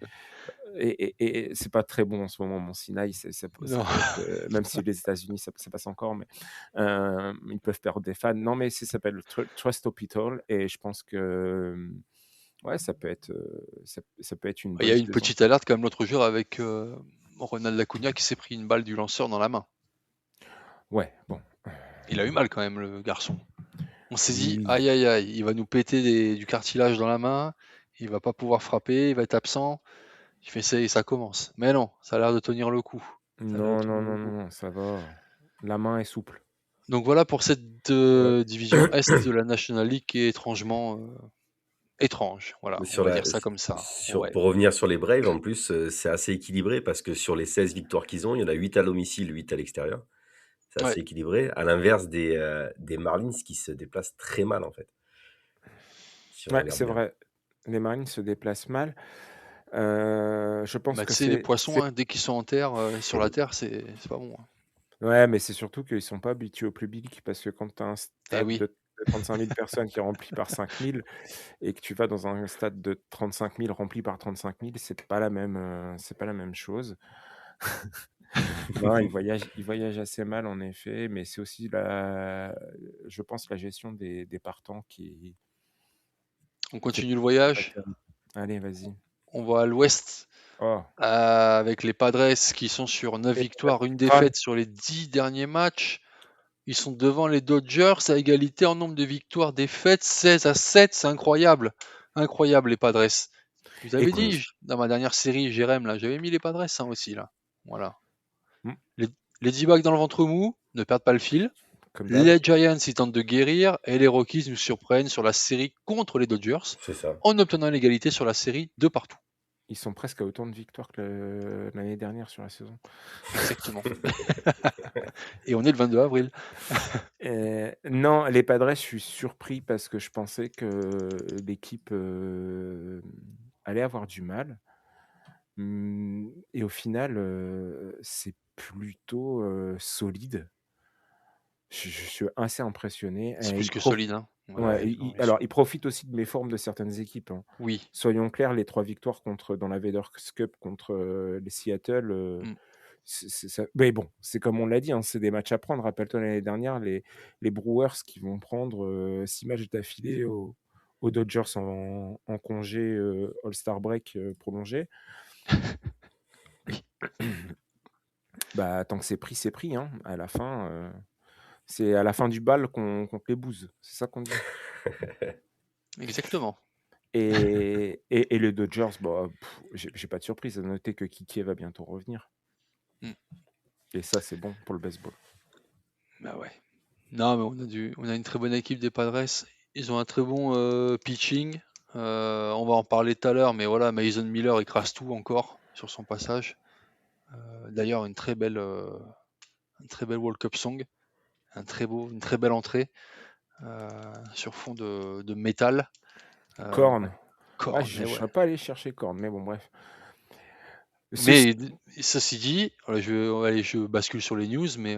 et c'est pas très bon en ce moment, mon Sinaï. Ça peut Non. être, même si les États-Unis, ça passe encore, mais ils peuvent perdre des fans. Non, mais ça s'appelle Trust Hospital. Et je pense que ouais, ça peut être, ça peut être une Il y bonne a eu une saison. petite alerte comme l'autre jour avec Ronald Acuna qui s'est pris une balle du lanceur dans la main. Ouais, bon. Il a eu mal quand même, le garçon. On s'est dit, Oui. aïe aïe aïe, il va nous péter du cartilage dans la main, il va pas pouvoir frapper, il va être absent. Je fais ça et ça commence. Mais non, ça a l'air de tenir le coup. Ça a l'air de Non, non, tenir le non, coup. non, ça va. La main est souple. Donc voilà pour cette Ouais. division Est de la National League qui est étrangement étrange. Voilà, Mais on sur va la, dire ça comme ça. Ouais. pour revenir sur les Braves, en plus, c'est assez équilibré parce que sur les 16 victoires qu'ils ont, il y en a 8 à domicile, 8 à l'extérieur. C'est Ouais. assez équilibré, à l'inverse des Marlins qui se déplacent très mal, en fait, si on Ouais, regarde c'est bien. vrai. Les Marines se déplacent mal. Je pense Bah, que tu sais, les c'est. poissons, hein, dès qu'ils sont en terre, sur la terre, c'est pas bon, hein. Ouais, mais c'est surtout qu'ils sont pas habitués au public parce que quand tu as un Eh stade oui. de 35 000 personnes qui est rempli par 5 000 et que tu vas dans un stade de 35 000 rempli par 35 000, c'est pas la même chose. Non, ils voyagent assez mal en effet, mais c'est aussi je pense, la gestion des partants qui On est continue le pas voyage. terrible. Allez, vas-y. On va à l'ouest Oh, avec les Padres qui sont sur 9 et victoires, une crâne. défaite sur les 10 derniers matchs. Ils sont devant les Dodgers à égalité en nombre de victoires, défaites, 16-7. C'est incroyable. Incroyable les Padres. Je vous avais Écoute, dit, dans ma dernière série, Jérém, là, j'avais mis les Padres hein, aussi. Là. Voilà. hmm, Les D-backs dans le ventre mou ne perdent pas le fil. comme d'hab, Les Giants, ils tentent de guérir. Et les Rockies nous surprennent sur la série contre les Dodgers C'est ça. en obtenant l'égalité sur la série de partout. ils sont presque à autant de victoires que l'année dernière sur la saison. Exactement. Et on est le 22 avril. Non, les Padres, je suis surpris parce que je pensais que l'équipe allait avoir du mal. Et au final, c'est plutôt solide. Je suis assez impressionné. C'est plus Ils que solide. Hein. Ouais, Ouais, non, alors, ils profitent aussi de méformes de certaines équipes, hein. oui. Soyons clairs, les 3 victoires dans la Vaders Cup contre les Seattle, Mm. mais bon, c'est comme on l'a dit, hein, c'est des matchs à prendre. Rappelle-toi l'année dernière, les Brewers qui vont prendre 6 matchs d'affilée aux Dodgers en congé All-Star Break prolongé. Oui. Bah, tant que c'est pris, hein. À la fin, c'est à la fin du bal qu'on compte les bouses. C'est ça qu'on dit. Exactement. Et les Dodgers, bah, j'ai pas de surprise à noter que Kiki va bientôt revenir. Mm. Et ça, c'est bon pour le baseball. Bah ouais. Non, mais on a une très bonne équipe des Padres. Ils ont un très bon pitching. On va en parler tout à l'heure, mais voilà, Mason Miller écrase tout encore sur son passage. D'ailleurs, une très belle World Cup song, une très belle entrée sur fond de métal. Korn. Korn, Je et ne ouais. serais pas allé chercher Korn, mais bon, bref. Mais ceci dit, je bascule sur les news, mais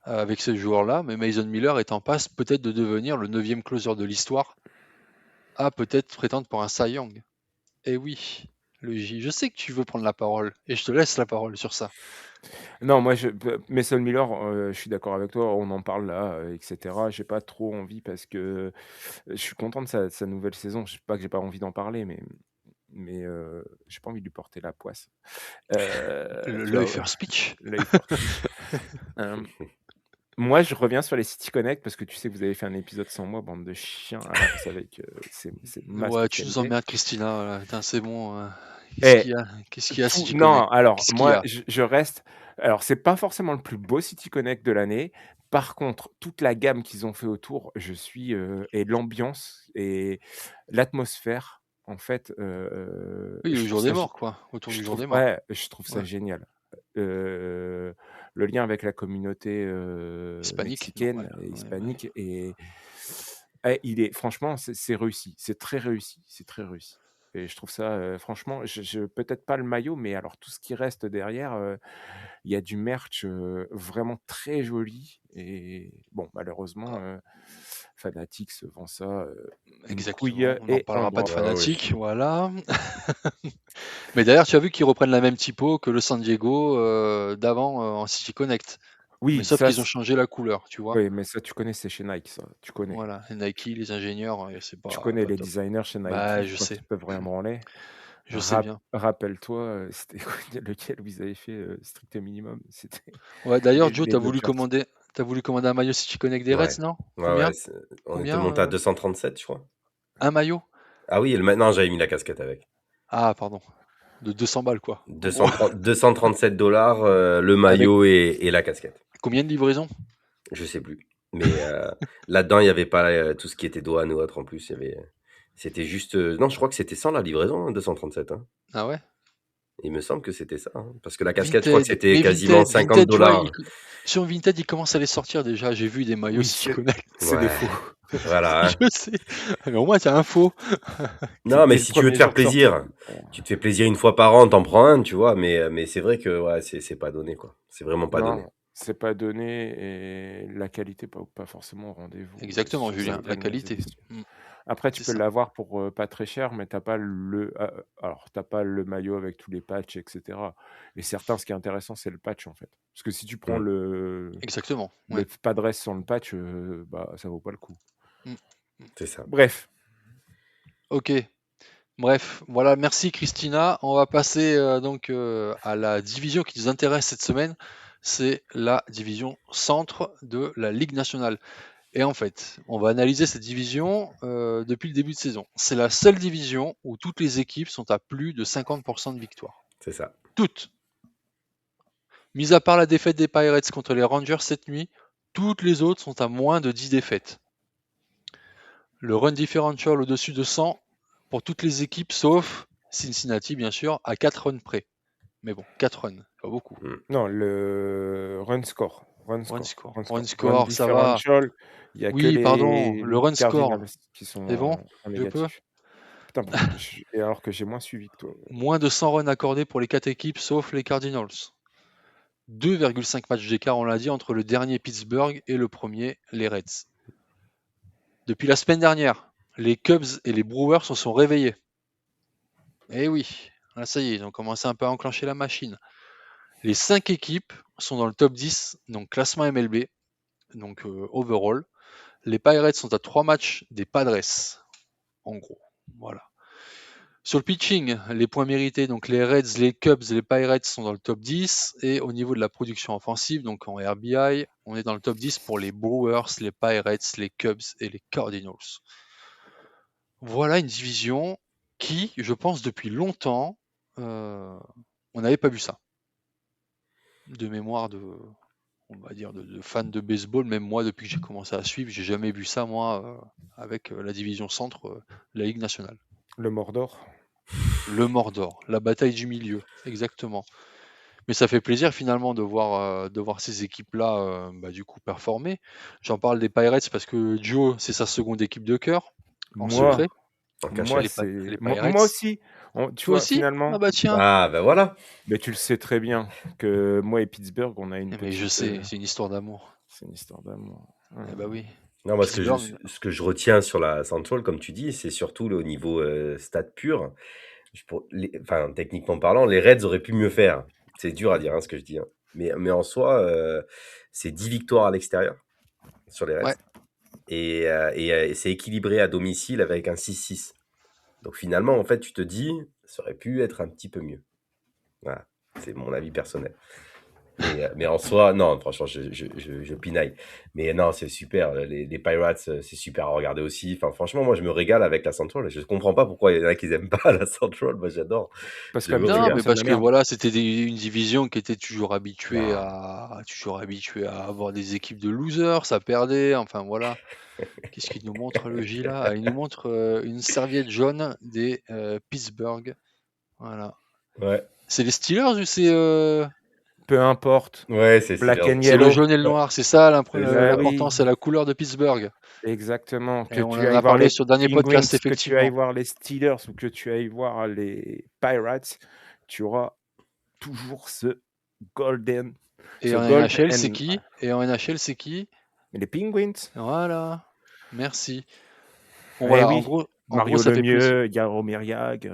avec ce joueur-là, mais Mason Miller est en passe peut-être de devenir le 9e closer de l'histoire, à peut-être prétendre pour un Cy Young. Eh oui, le J. Je sais que tu veux prendre la parole, et je te laisse la parole sur ça. Non, moi, Mason Miller, je suis d'accord avec toi, on en parle là, etc. J'ai pas trop envie parce que je suis content de sa nouvelle saison. Je sais pas que j'ai pas envie d'en parler, mais j'ai pas envie de lui porter la poisse. Tu L'œil vois, first pitch. l'œil first pitch. Moi, je reviens sur les City Connect parce que tu sais que vous avez fait un épisode sans moi, bande de chiens. Alors, vous savez que c'est ma Ouais, tu nous spécialité. emmerdes, Christina. Voilà. Putain, c'est bon. Eh, Qu'est-ce qu'il y a, City non, Connect? alors Qu'est-ce qu'il y moi, a je reste. Alors, c'est pas forcément le plus beau City Connect de l'année. Par contre, toute la gamme qu'ils ont fait autour, je suis et l'ambiance et l'atmosphère, en fait, Oui, je le trouve jour des ça, morts, quoi. Autour je du jour trouve, des morts. ouais, je trouve ça Ouais. génial. Le lien avec la communauté Hispanique, mexicaine normal. et Ouais, hispanique et franchement, c'est réussi, c'est très réussi, c'est très réussi. Et je trouve ça, franchement, peut-être pas le maillot, mais alors tout ce qui reste derrière, il y a du merch vraiment très joli. Et bon, malheureusement, Fanatics vend ça d'une couille Exactement. On n'en et un parlera pas de bras. Ah oui. Fnatic, voilà. Mais d'ailleurs, tu as vu qu'ils reprennent la même typo que le San Diego d'avant en City Connect. Mais Oui, sauf ça, qu'ils ont changé la couleur, tu vois. oui, mais ça, tu connais, c'est chez Nike, ça. Tu connais. Voilà, et Nike, les ingénieurs, c'est Tu pas, connais pas les top. designers chez Nike, Bah, je je crois sais, qu'ils peuvent rien branler. je sais bien. Rappelle-toi, c'était lequel vous avez fait strict minimum? C'était Ouais, d'ailleurs, Joe, les Dodgers. t'as voulu commander un maillot City Connect des Ouais. Reds, non? Ouais, Combien? ouais. On était Combien monté à 237, je crois. un maillot? Ah oui, maintenant j'avais mis la casquette avec. Ah, pardon. De 200 balles, quoi. En gros. 237 dollars, le maillot et la casquette. Combien de livraisons? Je sais plus. Mais là-dedans, il n'y avait pas tout ce qui était douane ou autre en plus. C'était juste. Non, je crois que c'était sans la livraison, 237. Hein. Ah ouais? Il me semble que c'était ça. Hein. Parce que la casquette, je crois que Vinted, c'était mais quasiment 50 Tu vois, dollars. sur Vinted, ils commencent à les sortir déjà. J'ai vu des maillots Oui, City Connect. c'est des Ouais. faux. Voilà. Hein. Je sais. Mais au moins, t'as un faux. Non, mais Dès le si tu veux premier te faire jour de sortie. plaisir, tu te fais plaisir une fois par an, t'en prends un, tu vois. Mais c'est vrai que ouais, c'est pas donné, quoi. C'est vraiment pas donné. Non, c'est pas donné et la qualité pas forcément au rendez-vous. Exactement, sur Julien, la certaines qualité. éditions. Mm. Après, tu C'est peux ça. l'avoir pour pas très cher, mais t'as pas t'as pas le maillot avec tous les patchs, etc. Et certains, ce qui est intéressant, c'est le patch en fait. Parce que si tu prends Exactement. le Ouais. padresse sans le patch, bah ça vaut pas le coup. Mm. C'est ça. Bref, Ok. Bref, voilà. Merci, Christina. On va passer donc à la division qui nous intéresse cette semaine. C'est la division centre de la Ligue nationale. Et en fait, on va analyser cette division depuis le début de saison. C'est la seule division où toutes les équipes sont à plus de 50% de victoire. C'est ça. Toutes. Mis à part la défaite des Pirates contre les Rangers cette nuit, toutes les autres sont à moins de 10 défaites. Le run differential au-dessus de 100 pour toutes les équipes sauf Cincinnati, bien sûr, à 4 runs près. Mais bon, 4 runs, pas beaucoup. non, le run score. Run score, ça va. Differential, il y a que Oui, les pardon, le run score. Cardinals qui sont C'est bon, en je peux. négatif. Putain, et alors que j'ai moins suivi que toi. Moins de 100 runs accordés pour les 4 équipes sauf les Cardinals. 2,5 matchs d'écart, on l'a dit, entre le dernier Pittsburgh et le premier, les Reds. Depuis la semaine dernière, les Cubs et les Brewers se sont réveillés. Eh oui, là ça y est, ils ont commencé un peu à enclencher la machine. Les 5 équipes sont dans le top 10, donc classement MLB, donc overall. Les Pirates sont à 3 matchs des Padres, en gros. Voilà. Sur le pitching, les points mérités, donc les Reds, les Cubs et les Pirates sont dans le top 10. Et au niveau de la production offensive, donc en RBI, on est dans le top 10 pour les Brewers, les Pirates, les Cubs et les Cardinals. Voilà une division qui, je pense, depuis longtemps, on n'avait pas vu ça. De mémoire on va dire, de fans de baseball, même moi, depuis que j'ai commencé à suivre, j'ai jamais vu ça, moi, avec la division centre de la Ligue nationale. Le Mordor. Le Mordor, la bataille du milieu, exactement. Mais ça fait plaisir finalement de voir ces équipes-là du coup performer. J'en parle des Pirates parce que Joe, c'est sa seconde équipe de cœur, en Moi, secret. En moi, Les, cachette. Pa- les moi Pirates. aussi. Tu Toi vois, aussi? Ah finalement, bah tiens. Ah, ben voilà. mais tu le sais très bien que moi et Pittsburgh, on a une Mais je petite. sais, c'est une histoire d'amour. C'est une histoire d'amour. Eh bah oui. Non, moi, Pittsburgh. ce que je retiens sur la Central, comme tu dis, c'est surtout au niveau stats pur. Enfin, techniquement parlant, les Reds auraient pu mieux faire. C'est dur à dire ce que je dis. Hein. Mais en soi, c'est 10 victoires à l'extérieur sur les Reds. Ouais. Et c'est équilibré à domicile avec un 6-6. Donc finalement, en fait, tu te dis, ça aurait pu être un petit peu mieux. Voilà, c'est mon avis personnel. Mais en soi, non, franchement, je pinaille. Mais non, c'est super. Les Pirates, c'est super à regarder aussi. Enfin, franchement, moi, je me régale avec la Central. Je ne comprends pas pourquoi il y en a qui n'aiment pas la Central. Moi, j'adore. Parce Je me qu'habituellement, Non, mais régale. c'est de parce la que merde. voilà, c'était une division qui était Non. toujours habituée à avoir des équipes de losers, ça perdait, enfin voilà. Qu'est-ce qu'il nous montre le J là? Ah, il nous montre une serviette jaune des Pittsburgh. Voilà. Ouais, C'est les Steelers ou Peu importe. ouais, c'est Black Steelers. and c'est le yellow. jaune et le noir, c'est ça C'est ça. Bah l'important, oui, c'est la couleur de Pittsburgh. exactement. Et Que on tu en ailles a voir parlé les sur le dernier Penguins, podcast, que tu ailles effectivement. voir les Steelers ou que tu ailles voir les Pirates, tu auras toujours golden, Et ce en gold NHL, c'est and qui? Et en NHL, c'est qui? les Penguins. Voilà. Merci. Bon Eh voilà, oui, en gros, Mario ça fait plaisir. Lemieux, Jaromir Jagr,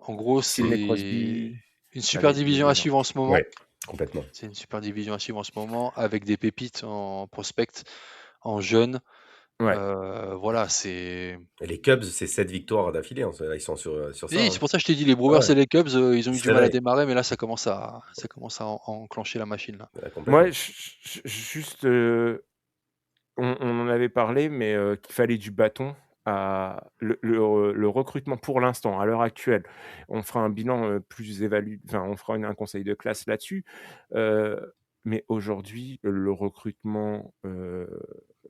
En gros, Sidney c'est Crosby, une ça super va être division à désolant. suivre en ce moment. Ouais, complètement. C'est une super division à suivre en ce moment avec des pépites en prospect, en jeunes. Ouais. Voilà, c'est. Et les Cubs, c'est 7 victoires d'affilée. Là, ils sont sur ça. Oui, Hein. c'est pour ça que je t'ai dit, les Ah Brewers ouais, et les Cubs, ils ont ils eu se du mal à réveillent. démarrer, mais là, ça commence à enclencher la machine là. Ouais, Moi, complètement. juste, on en avait parlé, mais qu'il fallait du bâton à le recrutement pour l'instant, à l'heure actuelle. On fera un bilan plus évalué, enfin, on fera un conseil de classe là-dessus. Mais aujourd'hui, le recrutement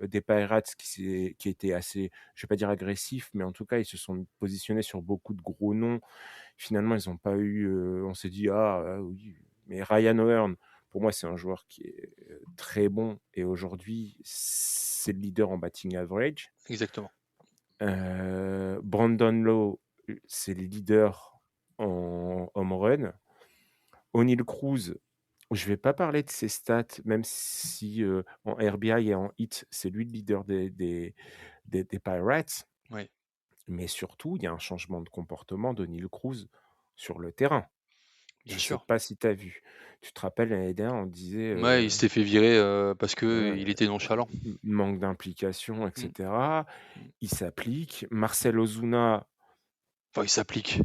des Pirates qui était assez, je vais pas dire agressif, mais en tout cas, ils se sont positionnés sur beaucoup de gros noms. Finalement, ils n'ont pas eu. On s'est dit, oui, mais Ryan O'Hearn, pour moi, c'est un joueur qui est très bon et aujourd'hui, c'est le leader en batting average. Exactement. Brandon Lowe, c'est le leader en home run. O'Neill Cruz, je vais pas parler de ses stats, même si en RBI et en hit, c'est lui le leader des Pirates. Oui. Mais surtout, il y a un changement de comportement d'O'Neill Cruz sur le terrain. Bien Je sais sûr. pas si tu as vu. Tu te rappelles, l'année dernière, on disait Ouais, il s'était fait virer parce que il était nonchalant. manque d'implication, Mm. etc. Mm. Il s'applique. Marcel Ozuna, Enfin, il s'applique.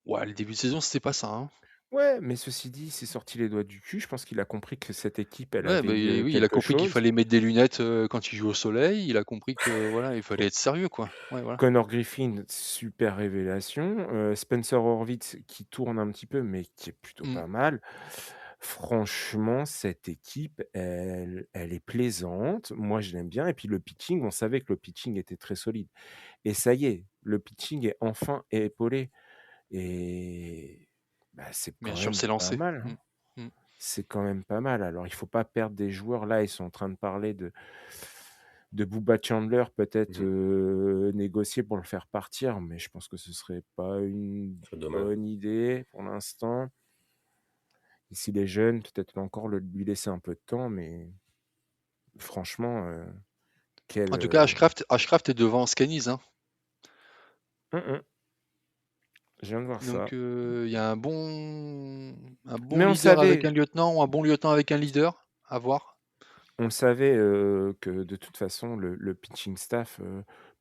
Ouais, le début de saison, c'était pas ça, hein. ouais, mais ceci dit, il s'est sorti les doigts du cul. Je pense qu'il a compris que cette équipe, elle Ouais, avait mais oui, il a quelque compris qu'il chose. fallait mettre des lunettes quand il joue au soleil. Il a compris que voilà, il fallait être sérieux, quoi. Ouais, voilà. Connor Griffin, super révélation. Spencer Horwitz qui tourne un petit peu, mais qui est plutôt Mm. pas mal. Franchement, cette équipe, elle est plaisante. Moi, je l'aime bien. Et puis le pitching, on savait que le pitching était très solide. Et ça y est, le pitching est enfin épaulé. Et bah, c'est Bien quand sûr, même c'est pas lancé. mal. Mm. Mm. C'est quand même pas mal. Alors, il faut pas perdre des joueurs. Là, ils sont en train de parler de Booba Chandler, peut-être négocier pour le faire partir. Mais je pense que ce serait pas une C'est dommage. bonne idée pour l'instant. Et s'il est jeune, peut-être encore lui laisser un peu de temps. Mais franchement, En tout cas, Ashcraft est devant Scaniz, hein. Je viens de voir Donc ça. il y a un bon Mais on leader avec savait, un lieutenant ou un bon lieutenant avec un leader. À voir. que de toute façon, le pitching staff,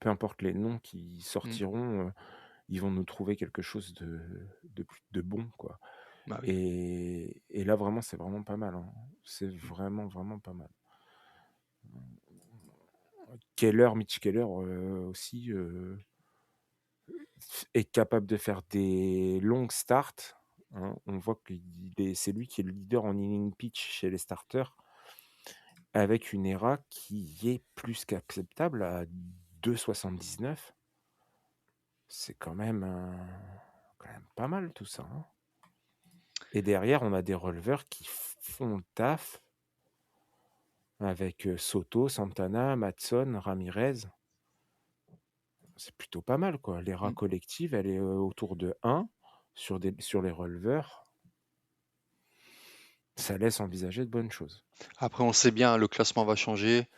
peu importe les noms qui Mm. sortiront, ils vont nous trouver quelque chose de bon, quoi. Bah oui. Et là, vraiment, c'est vraiment pas mal. Hein. C'est vraiment, vraiment pas mal. Mitch Keller aussi est capable de faire des longues starts. Hein. On voit que c'est lui qui est le leader en inning pitch chez les starters, avec une ERA qui est plus qu'acceptable à 2,79. C'est quand même pas mal tout ça. Hein. Et derrière, on a des releveurs qui font le taf avec Soto, Santana, Matson, Ramirez. C'est plutôt pas mal, quoi. L'ERA Mm. collective, elle est autour de 1 sur les releveurs. Ça laisse envisager de bonnes choses. Après, on sait bien, le classement va changer.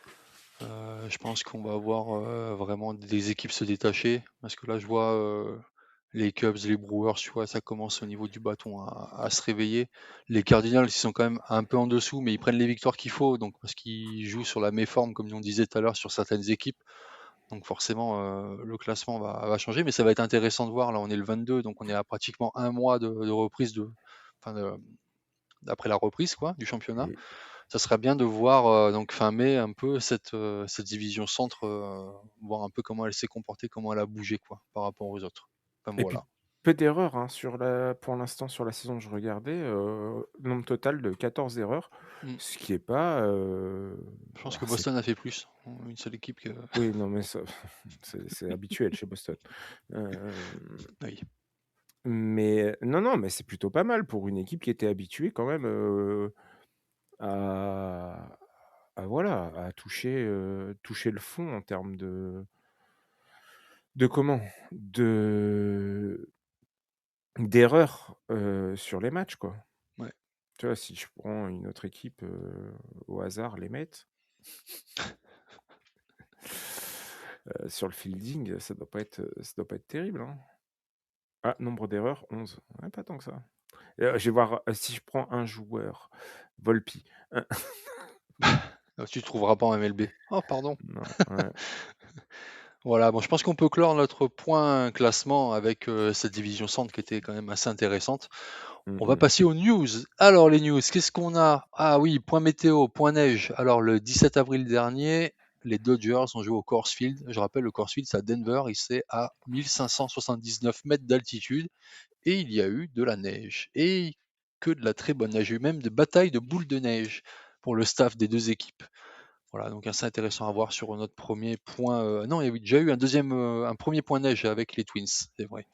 Je pense qu'on va voir vraiment des équipes se détacher. Parce que là, je vois les Cubs, les Brewers, tu vois, ça commence au niveau du bâton à se réveiller. Les Cardinals, ils sont quand même un peu en dessous, mais ils prennent les victoires qu'il faut, donc parce qu'ils jouent sur la méforme, comme on disait tout à l'heure, sur certaines équipes. Donc forcément, le classement va changer, mais ça va être intéressant de voir. Là, on est le 22, donc on est à pratiquement un mois de reprise enfin d'après la reprise quoi, du championnat. Mm. Ça serait bien de voir donc fin mai un peu cette division centre, voir un peu comment elle s'est comportée, comment elle a bougé quoi, par rapport aux autres. Enfin Et puis, voilà. peu d'erreurs hein, pour l'instant sur la saison que je regardais. Nombre total de 14 erreurs, Mm. ce qui est pas. Je pense que c'est- Boston a fait plus. Une seule équipe que. Oui, non, mais ça, c'est habituel chez Boston. Euh, Oui. Mais non, mais c'est plutôt pas mal pour une équipe qui était habituée quand même à, voilà, à toucher le fond en termes de comment d'erreurs sur les matchs, quoi. Ouais. Tu vois, si je prends une autre équipe au hasard, les Mets, sur le fielding, ça doit pas être terrible, hein. Ah, nombre d'erreurs, 11. Ouais, pas tant que ça. Je vais voir si je prends un joueur, Volpi. Tu ne trouveras pas en MLB. Oh, pardon. Non, ouais. Voilà, bon, je pense qu'on peut clore notre point classement avec cette division centre qui était quand même assez intéressante. On va Mhm. passer aux news. Alors, les news, qu'est-ce qu'on a? Ah oui, point météo, point neige. Alors, le 17 avril dernier, les Dodgers ont joué au Coors Field. Je rappelle, le Coors Field, c'est à Denver, et c'est à 1579 mètres d'altitude. Et il y a eu de la neige. Et que de la très bonne neige. Il y a eu même des batailles de boules de neige pour le staff des deux équipes. Voilà, donc assez intéressant à voir sur notre premier point. Non, il y avait déjà eu un premier point neige avec les Twins, c'est vrai.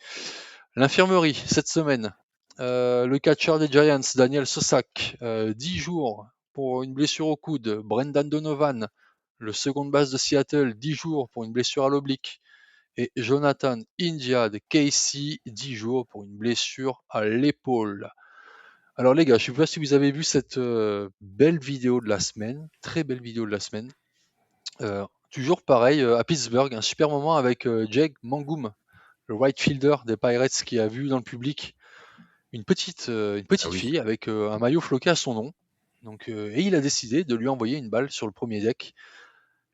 L'infirmerie, cette semaine. Le catcher des Giants, Daniel Sosak, 10 jours pour une blessure au coude. Brendan Donovan, le second base de Seattle, 10 jours pour une blessure à l'oblique. Et Jonathan India de KC, 10 jours pour une blessure à l'épaule. Alors les gars, je ne sais pas si vous avez vu cette belle vidéo de la semaine, très belle vidéo de la semaine. Toujours pareil, à Pittsburgh, un super moment avec Jake Mangum, le right fielder des Pirates, qui a vu dans le public une petite Ah oui. fille avec un maillot floqué à son nom. Donc, et il a décidé de lui envoyer une balle sur le premier deck,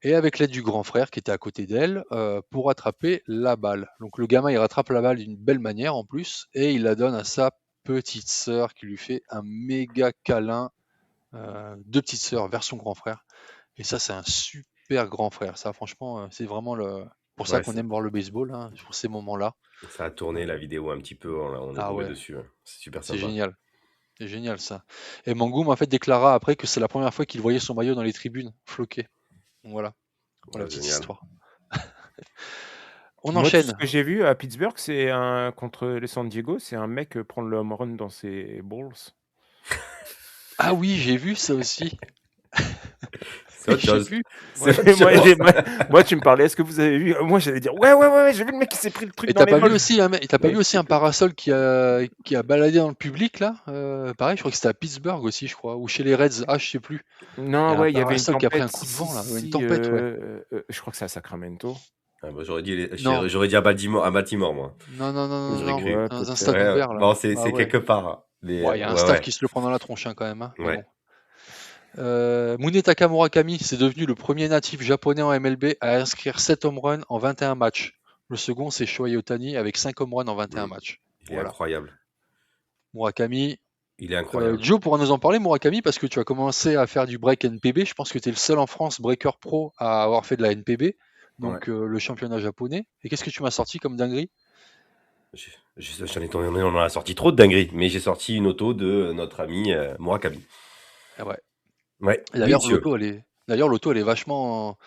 et avec l'aide du grand frère qui était à côté d'elle, pour attraper la balle. Donc le gamin, il rattrape la balle d'une belle manière en plus, et il la donne à sa petite sœur qui lui fait un méga câlin, deux petites sœurs vers son grand frère. Et ça, c'est un super grand frère. Ça, franchement, c'est vraiment pour ça Ouais, qu'on aime voir le baseball, hein, pour ces moments-là. ça a tourné la vidéo un petit peu, on est Ah tombé ouais, dessus, hein. C'est super c'est sympa. génial. C'est génial ça. Et Mangum en fait déclara après que c'est la première fois qu'il voyait son maillot dans les tribunes floqué. Donc voilà, pour la Ah, petite génial. histoire. On Moi, tout ce enchaîne. que j'ai vu à Pittsburgh, c'est contre les San Diego, c'est un mec prendre le home run dans ses balls. Ah oui, j'ai vu ça aussi. C'est autre J'ai chose. vu. C'est Ouais, autre chose. moi, tu me parlais, est-ce que vous avez vu? Moi, j'allais dire, ouais, j'ai vu le mec qui s'est pris le truc Et dans t'as les pas vu balls. aussi, et t'as pas Mais vu aussi un parasol qui a baladé dans le public là? Pareil, je crois que c'était à Pittsburgh aussi, je crois, ou chez les Reds. Ah, je sais plus. Il y Non, a un ouais, il y avait une parasol qui a pris un tempête. coup de Si, vent là, une si, tempête, ouais. je crois que c'est à Sacramento. Ah bah, Non, j'aurais dit à Baltimore, moi. non, J'aurais non, cru. Ouais, dans un peut-être. stade Ouais, ouvert là. bon, Ah c'est ouais. quelque part, hein. Mais Ouais, il y a un ouais, staff ouais. qui se le prend dans la tronche hein, quand même, hein, mais Ouais. bon. Munetaka Murakami, c'est devenu le premier natif japonais en MLB à inscrire 7 home runs en 21 matchs. Le second, c'est Shohei Ohtani avec 5 home runs en 21 Mm. matchs. Il est Voilà. incroyable. Murakami. Il est incroyable. Joe pourra nous en parler, Murakami, parce que tu as commencé à faire du break NPB. Je pense que tu es le seul en France, breaker pro, à avoir fait de la NPB, Ouais. donc le championnat japonais. Et qu'est-ce que tu m'as sorti comme dinguerie? On en a sorti trop de dingueries, mais j'ai sorti une auto de notre ami Murakami. Ah ouais. Ouais, Et oui, D'ailleurs, monsieur. l'auto, elle est vachement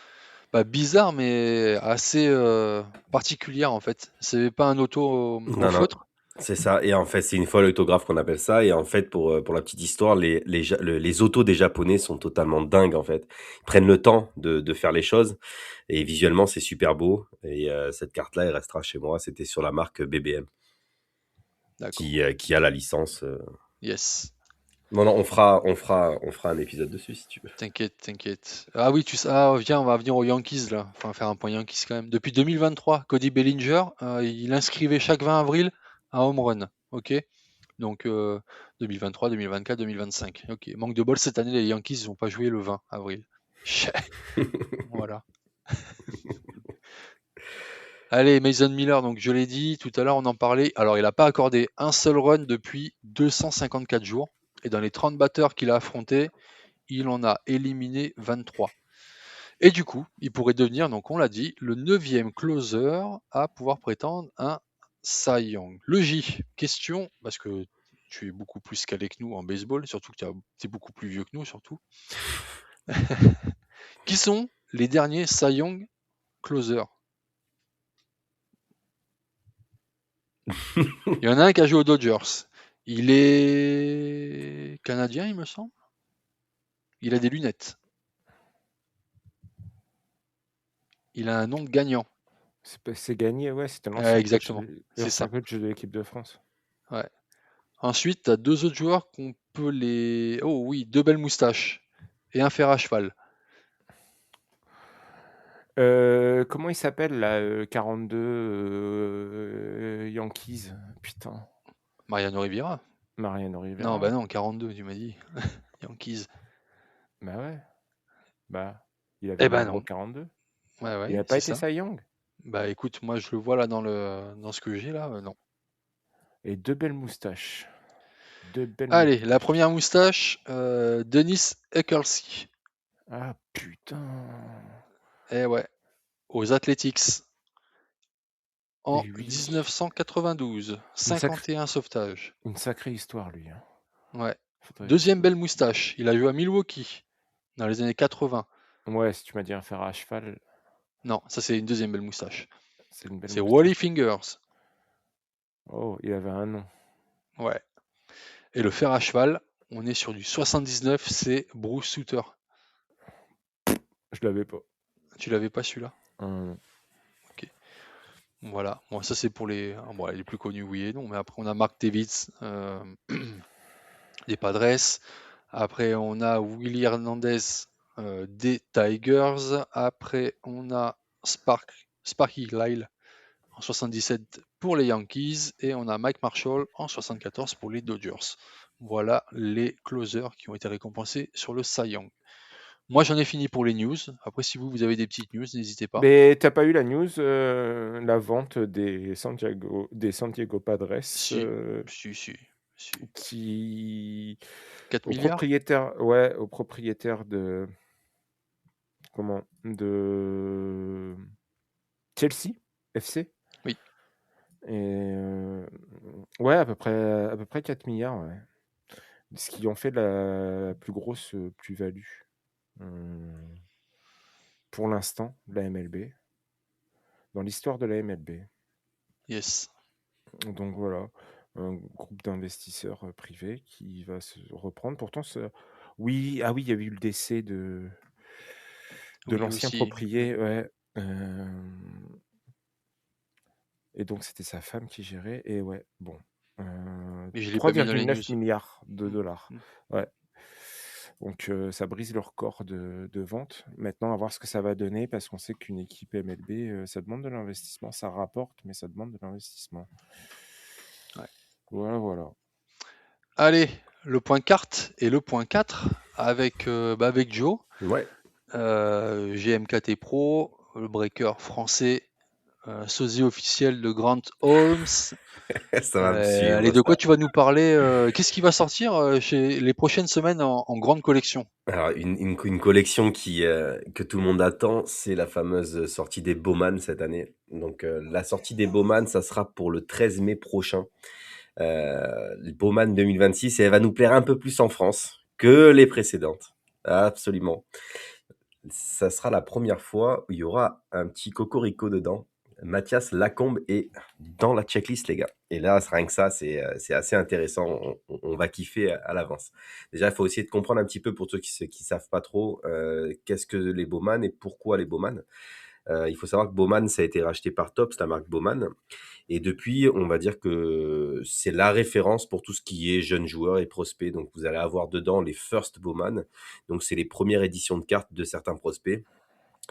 pas bizarre, mais assez particulière en fait. C'est pas un auto en Non, non. feutre. C'est ça. Et en fait, c'est une folle autographe qu'on appelle ça. Et en fait, pour la petite histoire, les autos des Japonais sont totalement dingues, en fait. Ils prennent le temps de faire les choses. Et visuellement, c'est super beau. Et cette carte-là, elle restera chez moi. C'était sur la marque BBM D'accord. qui a la licence. Yes. Non, non, on fera un épisode dessus si tu veux. T'inquiète, t'inquiète. Ah oui, viens, on va venir aux Yankees là. Enfin, faire un point Yankees quand même. Depuis 2023, Cody Bellinger, il inscrivait chaque 20 avril un home run. Ok? Donc 2023, 2024, 2025. Ok. Manque de bol cette année, les Yankees n'ont pas joué le 20 avril. Voilà. Allez, Mason Miller, donc je l'ai dit tout à l'heure, on en parlait. Alors, il n'a pas accordé un seul run depuis 254 jours. Et dans les 30 batteurs qu'il a affrontés, il en a éliminé 23. Et du coup, il pourrait devenir, donc on l'a dit, le 9e closer à pouvoir prétendre un Cy Young. Le J, question, parce que tu es beaucoup plus calé que nous en baseball, surtout que tu es beaucoup plus vieux que nous, surtout. Qui sont les derniers Cy Young closers? Il y en a un qui a joué aux Dodgers. Il est canadien, il me semble. Il a des lunettes. Il a un nom de gagnant. C'est gagné, ouais, c'était l'ancien Exactement, c'est ça. coach de l'équipe de France. Ouais. Ensuite, tu as deux autres joueurs qu'on peut les. Oh oui, deux belles moustaches et un fer à cheval. Comment il s'appelle là, 42 Yankees? Putain, Mariano Rivera. Mariano Non, Rivera. bah non, 42, tu m'as dit. Yankees. Bah ouais. Bah, il avait Eh le ben numéro non. 42. Ouais, ouais, Il n'a pas c'est été ça. Cy Young. Bah écoute, moi je le vois là dans ce que j'ai là, non. Et deux belles moustaches. Deux belles Allez, la moustaches. première moustache, Dennis Eckersley. Ah putain. Eh ouais, aux Athletics. En Et oui. 1992, 51 sauvetages. Une sacrée histoire, lui. Hein. Ouais. Faudrait- Deuxième belle moustache, il a joué à Milwaukee dans les années 80. Ouais, si tu m'as dit un fer à cheval, Non, ça c'est une deuxième belle moustache. c'est une belle C'est moustache. Wally Fingers. Oh, il avait un nom. Ouais. Et le fer à cheval, on est sur du 79, c'est Bruce Sutter. Je l'avais pas. Tu l'avais pas celui-là? Un- Voilà. Bon, ça c'est pour les plus connus, oui et non. Mais après, on a Mark Davids des Padres. Après, on a Willie Hernandez des Tigers. Après, on a Sparky Lyle en 77 pour les Yankees. Et on a Mike Marshall en 74 pour les Dodgers. Voilà les closers qui ont été récompensés sur le Cy Young. Moi, j'en ai fini pour les news. Après, si vous avez des petites news, n'hésitez pas. Mais t'as pas eu la news, la vente des Santiago Padres Si. qui 4 au milliards? propriétaire de Chelsea FC. Oui. Et ouais, à peu près 4 milliards, ouais. Ce qui en fait la plus grosse plus-value pour l'instant de la MLB, dans l'histoire de la MLB. Yes. Donc voilà, un groupe d'investisseurs privés qui va se reprendre. Pourtant, oui, il y a eu le décès de Oui, l'ancien aussi. propriétaire, ouais. Et donc c'était sa femme qui gérait. Et ouais, bon. Mais je l'ai pas mis dans les 3,9 news. milliards de dollars. Mm. Ouais. Donc ça brise le record de vente. Maintenant, à voir ce que ça va donner, parce qu'on sait qu'une équipe MLB, ça demande de l'investissement. Ça rapporte, mais ça demande de l'investissement. Ouais. Voilà. Allez, le point carte et le point 4 avec Joe. Ouais. GMKT Pro, le breaker français, sosie officiel de Grant Holmes. Ça va me suivre. Allez, de quoi tu vas nous parler? Qu'est-ce qui va sortir chez les prochaines semaines en grande collection? Alors, une collection que tout le monde attend, c'est la fameuse sortie des Bowman cette année. Donc, la sortie des Bowman, ça sera pour le 13 mai prochain. Le Bowman 2026, et elle va nous plaire un peu plus en France que les précédentes. Absolument. Ça sera la première fois où il y aura un petit cocorico dedans. Mathias Lacombe est dans la checklist, les gars. Et là, rien que ça, c'est assez intéressant. On va kiffer à l'avance. Déjà, il faut essayer de comprendre un petit peu pour ceux qui savent pas trop qu'est-ce que les Bowman et pourquoi les Bowman. Il faut savoir que Bowman, ça a été racheté par Topps, la marque Bowman. Et depuis, on va dire que c'est la référence pour tout ce qui est jeunes joueurs et prospects. Donc, vous allez avoir dedans les First Bowman. Donc, c'est les premières éditions de cartes de certains prospects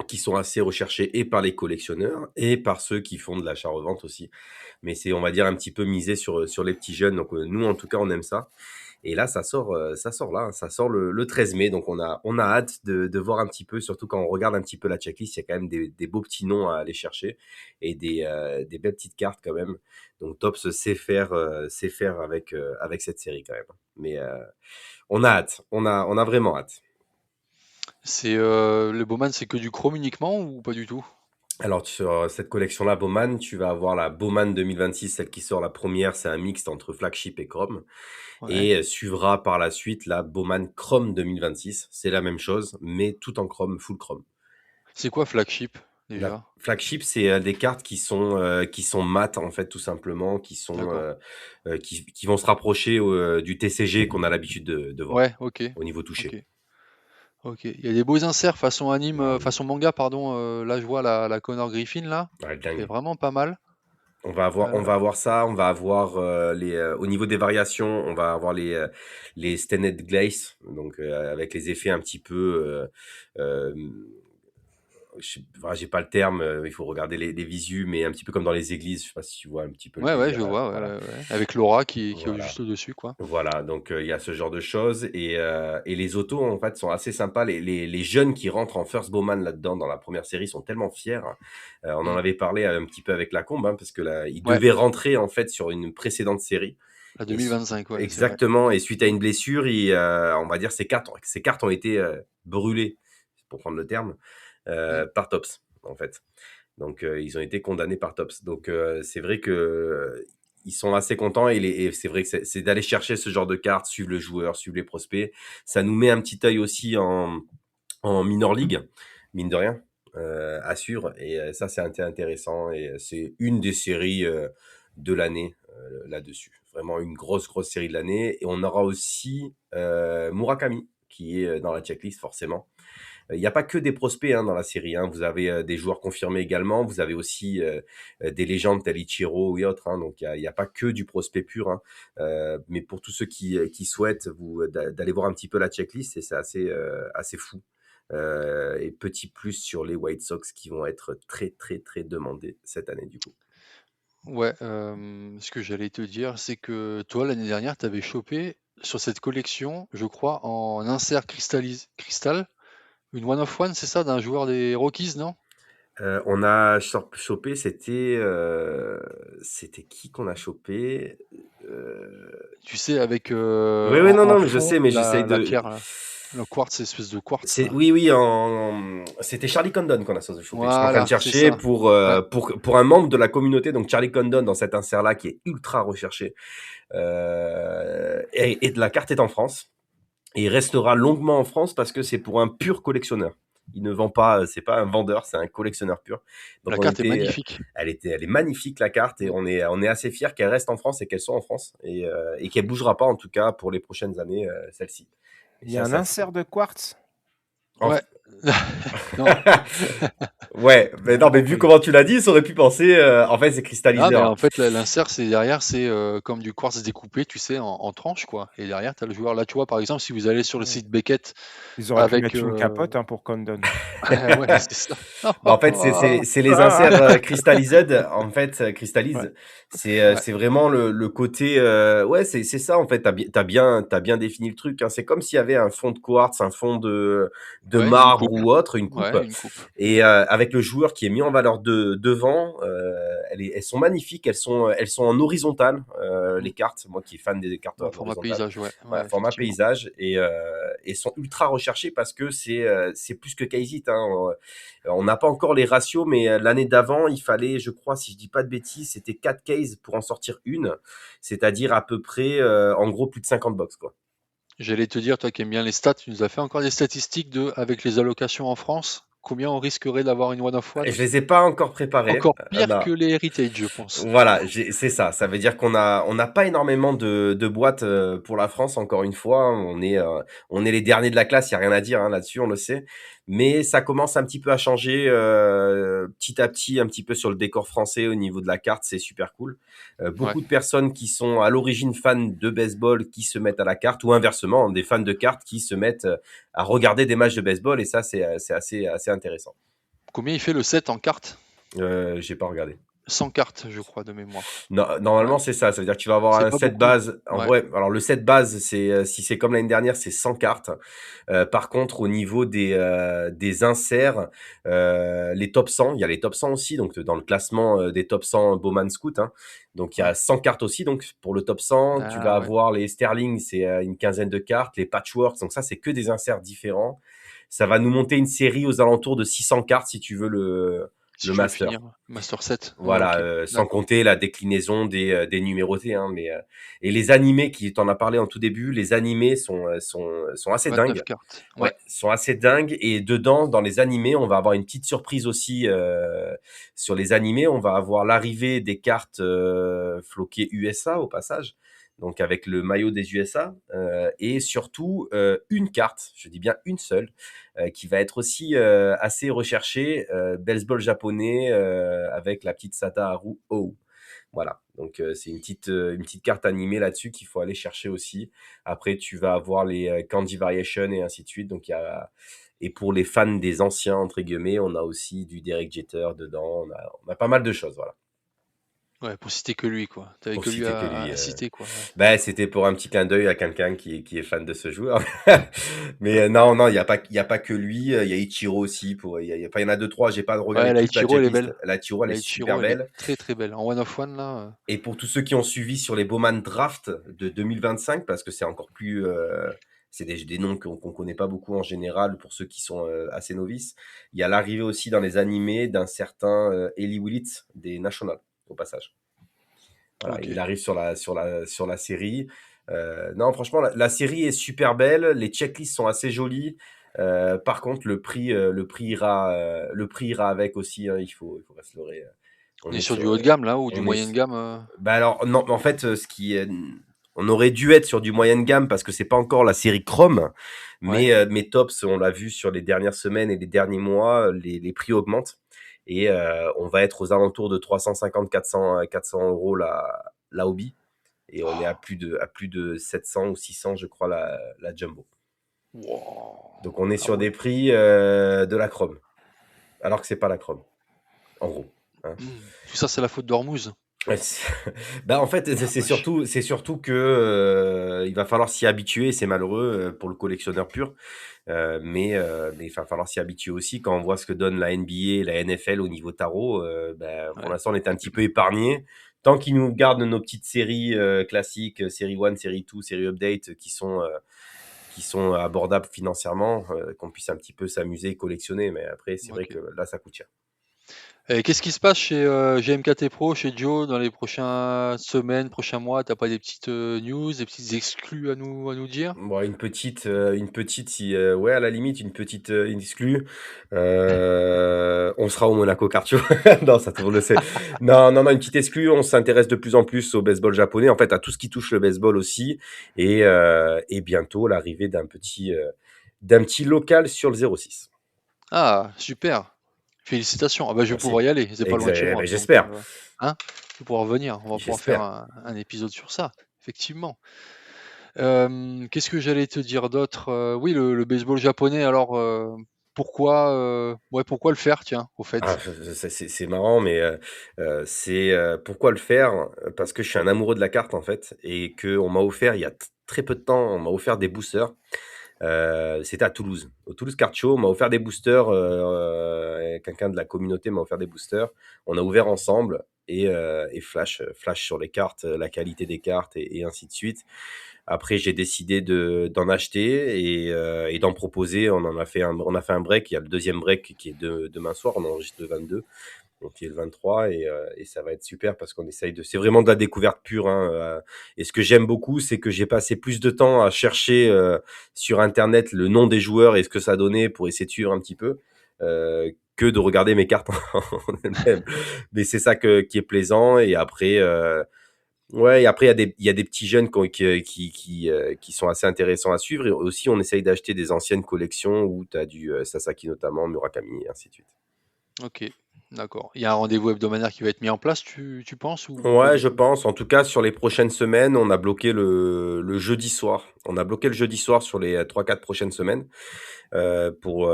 qui sont assez recherchés et par les collectionneurs et par ceux qui font de l'achat-revente aussi. Mais c'est, on va dire, un petit peu misé sur les petits jeunes. Donc, nous, en tout cas, on aime ça. Et là, ça sort là, ça sort le 13 mai. Donc, on a hâte de voir un petit peu, surtout quand on regarde un petit peu la checklist, il y a quand même des beaux petits noms à aller chercher et des belles petites cartes quand même. Donc, Topps sait faire avec cette série quand même. Mais on a hâte, on a vraiment hâte. C'est le Bowman, c'est que du chrome uniquement ou pas du tout? Alors, sur cette collection-là, Bowman, tu vas avoir la Bowman 2026, celle qui sort la première, c'est un mixte entre flagship et chrome. Ouais. Et suivra par la suite la Bowman Chrome 2026. C'est la même chose, mais tout en chrome, full chrome. C'est quoi flagship La déjà? flagship, c'est des cartes qui sont mates, en fait, tout simplement, qui vont se rapprocher du TCG qu'on a l'habitude de voir Ouais, ok. au niveau touché. Ok. Ok. Il y a des beaux inserts façon anime, façon manga, pardon. Là, je vois la Connor Griffin là. Ouais, C'est dingue. vraiment pas mal. On va avoir ça, on va avoir au niveau des variations, on va avoir les Stained Glaze, donc avec les effets un petit peu j'ai pas le terme, il faut regarder les visus, mais un petit peu comme dans les églises, je sais pas si tu vois un petit peu le Ouais, délire, je vois, voilà. ouais. Avec Laura qui est Voilà. juste au-dessus, quoi. Voilà, donc il y a ce genre de choses et les autos en fait sont assez sympas. Les jeunes qui rentrent en First Bowman là-dedans dans la première série sont tellement fiers. On en avait parlé un petit peu avec Lacombe parce que là, il Ouais. devait rentrer en fait sur une précédente série. La 2025, ouais. Exactement. Et suite à une blessure, on va dire ses cartes ont été brûlées, pour prendre le terme, par Topps en fait. Donc ils ont été condamnés par Topps. Donc c'est vrai que ils sont assez contents et c'est vrai que c'est d'aller chercher ce genre de cartes, suivre le joueur, suivre les prospects. Ça nous met un petit œil aussi en minor league, mine de rien, à suivre. Et ça, c'est intéressant. Et c'est une des séries de l'année là-dessus. Vraiment une grosse série de l'année. Et on aura aussi Murakami, qui est dans la checklist, forcément. Il n'y a pas que des prospects dans la série. Vous avez des joueurs confirmés également. Vous avez aussi des légendes telles Ichiro et autres. Donc, il n'y a pas que du prospect pur. Mais pour tous ceux qui souhaitent d'aller voir un petit peu la checklist, c'est assez fou. Et petit plus sur les White Sox qui vont être très, très, très demandés cette année, du coup. Ouais, ce que j'allais te dire, c'est que toi, l'année dernière, tu avais chopé sur cette collection, je crois, en insert cristal, une one of one, c'est ça, d'un joueur des Rockies, non? On a chopé, c'était qui qu'on a chopé Tu sais, avec Oui, en mais je fond sais, mais j'essaye la de. pierre, là. Le quartz, espèce de quartz, là. Oui, c'était Charlie Condon qu'on a chopé. Je suis en train Voilà, de chercher c'est ça. pour un membre de la communauté, donc Charlie Condon dans cet insert-là qui est ultra recherché. Et la carte est en France. Et il restera longuement en France parce que c'est pour un pur collectionneur. Il ne vend pas, c'est pas un vendeur, c'est un collectionneur pur. Donc La carte est magnifique. elle est magnifique la carte et on est assez fiers qu'elle reste en France et qu'elle soit en France et qu'elle bougera pas en tout cas pour les prochaines années celle-ci. Il y a un insert de quartz. Ouais. Non. Ouais, mais non, mais vu comment tu l'as dit, ça aurait pu penser. En fait, c'est cristallisé. Ah, mais en fait, l'insert, c'est derrière, c'est comme du quartz découpé, tu sais, en tranches, quoi. Et derrière, tu as le joueur. Là, tu vois, par exemple, si vous allez sur le site Beckett Ils auraient pu avec. mettre une capote pour Condon. Ouais, c'est ça. En fait, c'est les inserts cristallised. En fait, cristallise. Ouais. C'est vraiment le côté. Ouais, c'est ça en fait. T'as bien défini le truc. C'est comme s'il y avait un fond de quartz, un fond de Ouais, marbre une coupe. ou autre, une coupe. Ouais, une coupe. Et avec le joueur qui est mis en valeur devant, elles sont magnifiques. Elles sont en horizontale les cartes. Moi qui est fan des cartes En format horizontales. paysage, ouais. Ouais, format effectivement. paysage et sont ultra recherchés parce que c'est plus que Kaisit. On n'a pas encore les ratios, mais l'année d'avant, il fallait, je crois, si je dis pas de bêtises, c'était 4 cases pour en sortir une, c'est-à-dire à peu près, en gros, plus de 50 box, quoi. J'allais te dire, toi qui aimes bien les stats, tu nous as fait encore des statistiques avec les allocations en France. combien on risquerait d'avoir une One of One? Je les ai pas encore préparés. Encore pire Non. que les Heritage, je pense. Voilà, c'est ça. Ça veut dire on n'a pas énormément de boîtes pour la France. Encore une fois, hein. On est les derniers de la classe. Il y a rien à dire hein, là-dessus, on le sait. Mais ça commence un petit peu à changer petit à petit, un petit peu sur le décor français au niveau de la carte. C'est super cool. Beaucoup de personnes qui sont à l'origine fans de baseball qui se mettent à la carte, ou inversement, des fans de cartes qui se mettent à regarder des matchs de baseball. Et ça, c'est assez intéressant. Combien il fait le set en cartes? J'ai pas regardé. 100 cartes, je crois, de mémoire. Non, normalement, c'est ça. Ça veut dire que tu vas avoir C'est un pas set beaucoup. base. En Ouais. vrai, alors le set base, c'est si c'est comme l'année dernière, c'est 100 cartes. Par contre, au niveau des inserts, les top 100, il y a les top 100 aussi. Donc dans le classement des top 100 Bowman Scout, hein. Donc il y a 100 cartes aussi. Donc pour le top 100, tu vas ouais. avoir les Sterling, c'est une quinzaine de cartes, les Patchworks. Donc ça, c'est que des inserts différents. Ça va nous monter une série aux alentours de 600 cartes si tu veux Si le tu veux master. finir, Master 7. Voilà, ok. sans compter la déclinaison des numérotés, hein, et les animés t'en as parlé en tout début, les animés sont assez 29 dingues. cartes. Ouais, sont assez dingues. Et dedans, dans les animés, on va avoir une petite surprise aussi sur les animés. On va avoir l'arrivée des cartes floquées USA au passage, donc avec le maillot des USA, et surtout une carte, je dis bien une seule, qui va être aussi assez recherchée, baseball japonais avec la petite Sadaharu Oh. Voilà, donc c'est une petite carte animée là-dessus qu'il faut aller chercher aussi. Après, tu vas avoir les Candy Variation et ainsi de suite. Donc et pour les fans des anciens entre guillemets, on a aussi du Derek Jeter dedans. On a pas mal de choses, voilà. Ouais, pour citer que lui, quoi. T'avais Pour que lui citer que à lui. citer, quoi. Ouais. Ben, c'était pour un petit clin d'œil à quelqu'un qui est fan de ce joueur. Mais non, il y a pas que lui. Il y a Ichiro aussi. Enfin, il y en a deux trois. J'ai pas regardé Ouais, la toute la Ichiro, elle est checklist. belle. La Ichiro, elle La est Ichiro, super elle est belle. très très belle. En One of One, là. Et pour tous ceux qui ont suivi sur les Bowman Draft de 2025, parce que c'est encore plus, c'est des noms qu'on connaît pas beaucoup en général pour ceux qui sont assez novices. Il y a l'arrivée aussi dans les animés d'un certain Eli Willits des Nationals au passage. Voilà, Ok. il arrive sur la série. Non, franchement, la série est super belle. Les checklists sont assez jolies. Par contre, le prix ira avec aussi. Hein, il faut pas se leurrer. On est sur du haut de gamme, là, ou du on est moyen de sur- gamme Bah alors non, en fait, on aurait dû être sur du moyenne gamme parce que c'est pas encore la série Chrome, mais mes tops, on l'a vu sur les dernières semaines et les derniers mois, les prix augmentent et on va être aux alentours de 350-400 euros la hobby, et on est à plus de 700 ou 600, je crois, la jumbo. Wow. Donc on est sur ouais. des prix de la Chrome, alors que c'est pas la Chrome, en gros. Hein. Tout ça, c'est la faute d'Ormuz. Ouais, bah en fait c'est surtout que il va falloir s'y habituer. C'est malheureux pour le collectionneur pur, mais il va falloir s'y habituer aussi quand on voit ce que donne la NBA, la NFL au niveau tarot. Pour l'instant on est un petit peu épargné tant qu'ils nous gardent nos petites séries classiques, série 1, série 2, série update, qui sont abordables financièrement, qu'on puisse un petit peu s'amuser et collectionner. Mais après c'est vrai que là ça coûte cher. Et qu'est-ce qui se passe chez GMKT Pro, chez Joe, dans les prochaines semaines, prochains mois? T'as pas des petites news, des petites exclus à nous dire? Bon, une petite, ouais, à la limite, une petite exclue. On sera au Monaco Cartio. Non, ça, tout le monde le sait. Non, une petite exclue. On s'intéresse de plus en plus au baseball japonais, en fait, à tout ce qui touche le baseball aussi. Et bientôt, l'arrivée d'un petit local sur le 06. Ah, super. Félicitations. Ah bah, je vais Merci. pouvoir y aller. C'est pas loin de chez moi. Mais donc, j'espère. hein, je vais pouvoir venir. On va pouvoir J'espère. faire un épisode sur ça, effectivement. Qu'est-ce que j'allais te dire d'autre? Oui, le baseball japonais, alors pourquoi le faire, tiens, au fait? Ah, c'est marrant, mais c'est pourquoi le faire? Parce que je suis un amoureux de la carte, en fait, et qu'on m'a offert, il y a très peu de temps, on m'a offert des boosters. C'était à Toulouse. Au Toulouse Card Show, on m'a offert des boosters. Quelqu'un de la communauté m'a offert des boosters. On a ouvert ensemble et flash sur les cartes, la qualité des cartes et ainsi de suite. Après, j'ai décidé d'en acheter et d'en proposer. On a fait un break. Il y a le deuxième break qui est demain soir. On enregistre le 22. Donc, il est le 23 et ça va être super parce qu'on essaye c'est vraiment de la découverte pure. Hein, et ce que j'aime beaucoup, c'est que j'ai passé plus de temps à chercher sur Internet le nom des joueurs et ce que ça donnait pour essayer de suivre un petit peu. que de regarder mes cartes en elles-mêmes. Mais c'est ça qui est plaisant. Et après, ouais, et après, il y a des petits jeunes qui sont assez intéressants à suivre. Et aussi, on essaye d'acheter des anciennes collections où tu as du Sasaki notamment, Murakami, et ainsi de suite. Ok, d'accord. Il y a un rendez-vous hebdomadaire qui va être mis en place, tu penses, ou pas Ouais, du je tout? pense. En tout cas, sur les prochaines semaines, on a bloqué le jeudi soir. On a bloqué le jeudi soir sur les 3-4 prochaines semaines pour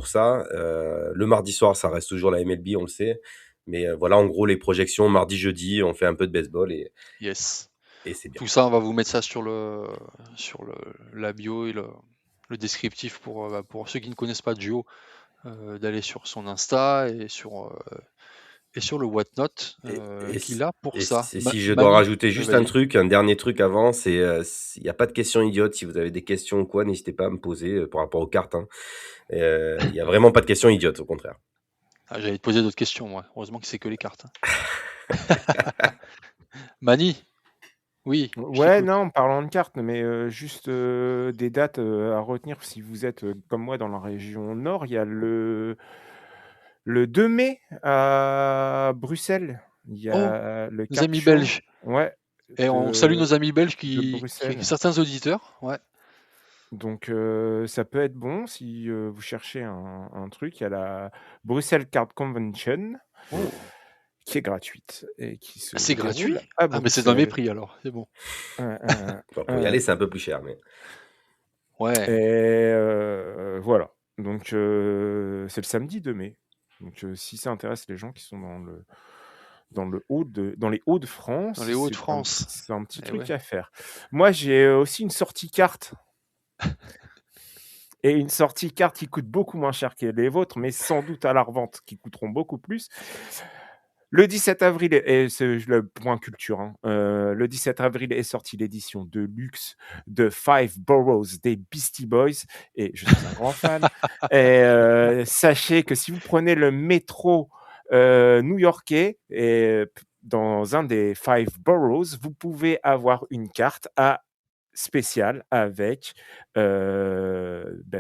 ça. Le mardi soir, ça reste toujours la MLB, on le sait. Mais voilà, en gros, les projections, mardi, jeudi, on fait un peu de baseball Yes. et c'est bien. Tout ça, on va vous mettre ça sur la bio et le descriptif pour ceux qui ne connaissent pas Gio, d'aller sur son Insta et sur le whatnot Et, et, qu'il a pour et ça. si je dois Mani, rajouter juste un vas-y. truc, un dernier truc avant, c'est il n'y a pas de questions idiotes. Si vous avez des questions ou quoi, n'hésitez pas à me poser par rapport aux cartes. Hein. Il n'y a vraiment pas de questions idiotes, au contraire. Ah, j'allais te poser d'autres questions, moi. Heureusement que c'est que les cartes. Mani, oui, je Ouais, t'écoute. non, en parlant de cartes, mais juste des dates à retenir si vous êtes comme moi dans la région nord. Il y a le 2 mai à Bruxelles. Il y Oh, a le nos Card amis Show, belges. ouais, Et on salue nos amis belges de qui Bruxelles. certains auditeurs. Ouais. Donc ça peut être bon si vous cherchez un truc. Il y a la Bruxelles Card Convention Oh, qui est gratuite et qui se c'est déroule gratuit? à Ah, mais c'est dans mes Bruxelles. prix alors, c'est bon. Bon, pour y aller, c'est un peu plus cher, mais Ouais, Et voilà. Donc c'est le samedi 2 mai. Donc si ça intéresse les gens qui sont dans les dans Hauts-de-France, les Hauts-de-France. c'est un petit Eh truc ouais. à faire. Moi, j'ai aussi une sortie carte. Et une sortie carte qui coûte beaucoup moins cher que les vôtres, mais sans doute à la revente qui coûteront beaucoup plus. Le 17 avril, et c'est le point culture, hein, le 17 avril est sortie l'édition de luxe de Five Boroughs des Beastie Boys, et je suis un grand fan. Et sachez que si vous prenez le métro new-yorkais, et dans un des Five Boroughs, vous pouvez avoir une carte spéciale avec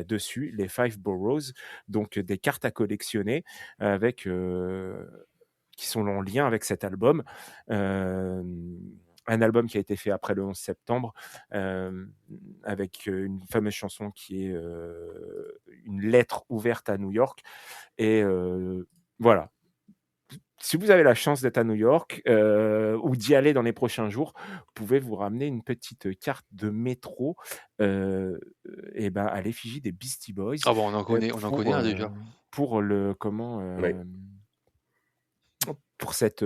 dessus les Five Boroughs, donc des cartes à collectionner avec qui sont en lien avec cet album. Un album qui a été fait après le 11 septembre, avec une fameuse chanson qui est une lettre ouverte à New York. Et voilà. Si vous avez la chance d'être à New York ou d'y aller dans les prochains jours, vous pouvez vous ramener une petite carte de métro à l'effigie des Beastie Boys Ah bon, on en connaît un déjà. pour le comment oui. pour cette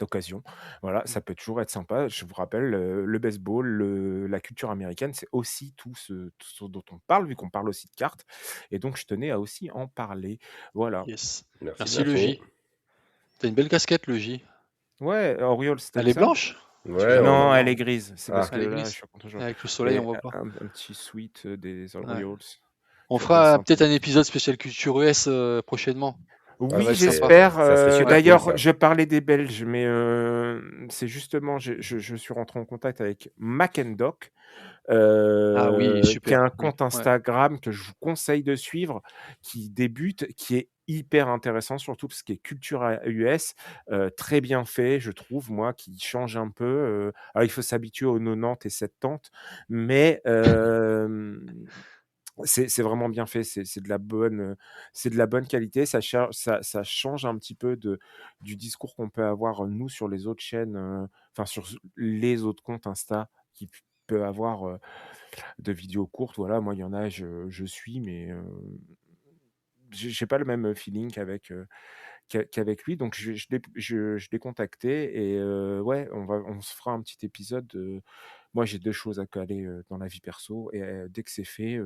occasion. Voilà, ça peut toujours être sympa. Je vous rappelle, le baseball, la culture américaine, c'est aussi tout ce dont on parle, vu qu'on parle aussi de cartes. Et donc, je tenais à aussi en parler. Voilà. Yes. Merci Merci de le l'info. J. T'as une belle casquette, le J. Ouais, Orioles, Elle t'aimes est ça? blanche? Parce que Ouais, j'avais Non, pas- elle est grise. C'est parce Ah. que Elle est là, grise. je suis content. Avec le soleil, on Mais voit pas. un petit suite des Ouais. Orioles. On Je fera redescends peut-être un un peu. épisode spécial culture US prochainement. Ah, Oui, va être j'espère. ça serait super D'ailleurs, cool, ça. je parlais des Belges, mais c'est justement, je suis rentré en contact avec Mac&Doc, Ah oui, qui super. a un Oui, compte ouais. Instagram que je vous conseille de suivre, qui débute, qui est hyper intéressant, surtout ce qui est culture US, très bien fait, je trouve, moi, qui change un peu. Alors, il faut s'habituer aux 90 et 70, mais c'est vraiment bien fait, c'est de la bonne qualité. Ça change un petit peu du discours qu'on peut avoir, nous, sur les autres chaînes, enfin, sur les autres comptes Insta qui peut avoir de vidéos courtes. Voilà, moi, il y en a, je suis, mais j'ai pas le même feeling qu'avec lui. Donc, je l'ai contacté et ouais, on se fera un petit épisode. Moi, j'ai 2 choses à caler dans la vie perso et dès que c'est fait,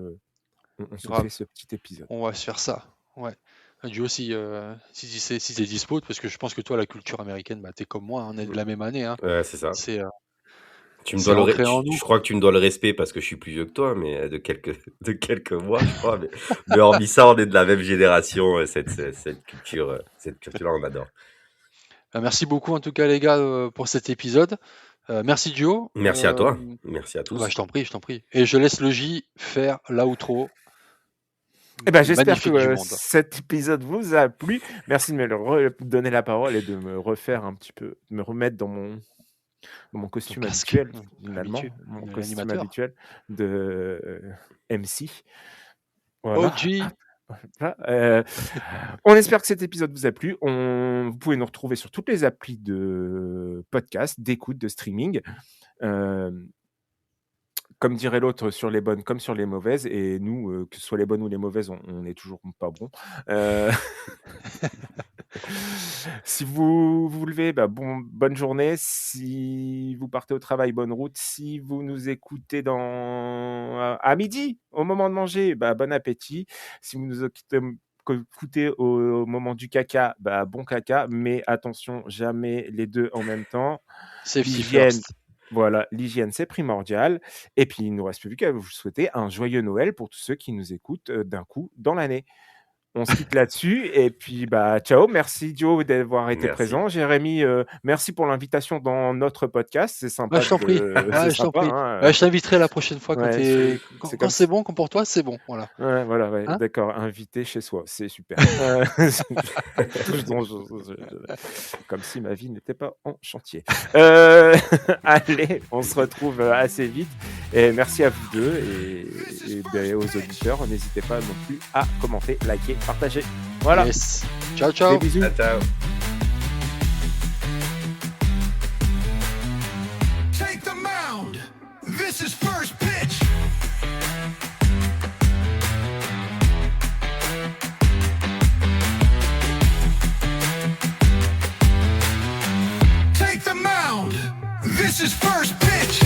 on se Grave. fait ce petit épisode. On va se faire ça. Ouais. Du aussi, si t'es dispo, parce que je pense que toi, la culture américaine, bah, t'es comme moi, on est de la même année. Hein. Ouais, c'est ça. C'est Tu me c'est dois ancré en nous. je crois que tu me dois le respect parce que je suis plus vieux que toi, mais de quelques mois, je crois. Mais hormis ça, on est de la même génération. Cette culture-là, on adore. Bah, merci beaucoup, en tout cas, les gars, pour cet épisode. Merci, Gio. Merci à toi. Merci à Bah, tous. je t'en prie, je t'en prie. Et je laisse le J faire l'outro. Eh ben, j'espère magnifique que du monde. cet épisode vous a plu. Merci de me donner la parole et de me refaire un petit peu, me remettre dans mon costume casque, habituel, finalement, habitué, mon de costume l'animateur. habituel de MC. Voilà. OG. Voilà. On espère que cet épisode vous a plu. Vous pouvez nous retrouver sur toutes les applis de podcast, d'écoute, de streaming. Comme dirait l'autre, sur les bonnes comme sur les mauvaises. Et nous, que ce soit les bonnes ou les mauvaises, on est toujours pas bons. Si vous vous levez, bonne journée. Si vous partez au travail, bonne route. Si vous nous écoutez à midi, au moment de manger, bon appétit. Si vous nous écoutez au moment du caca, bon caca. Mais attention, jamais les deux en même temps. Safety L'hygiène, first. voilà, l'hygiène, c'est primordial. Et puis, il ne nous reste plus qu'à vous souhaiter un joyeux Noël pour tous ceux qui nous écoutent d'un coup dans l'année. On se quitte là-dessus. Et puis, ciao. Merci, Joe, d'avoir été Merci. présent. Jérémy, merci pour l'invitation dans notre podcast. C'est sympa. Je t'en prie. C'est Je t'en sympa, prie. hein. Je t'inviterai la prochaine fois quand Ouais, quand comme c'est bon, quand pour toi c'est bon. Voilà. Ouais, voilà, ouais, Hein d'accord. Invité chez soi, c'est super. Comme si ma vie n'était pas en chantier. Allez, on se retrouve assez vite. Et merci à vous deux et aux auditeurs. N'hésitez pas non plus à commenter, liker, partager. Voilà. Yes. Ciao, ciao. Des bisous. Ciao. Take the mound. This is first pitch. Take the mound. This is first pitch.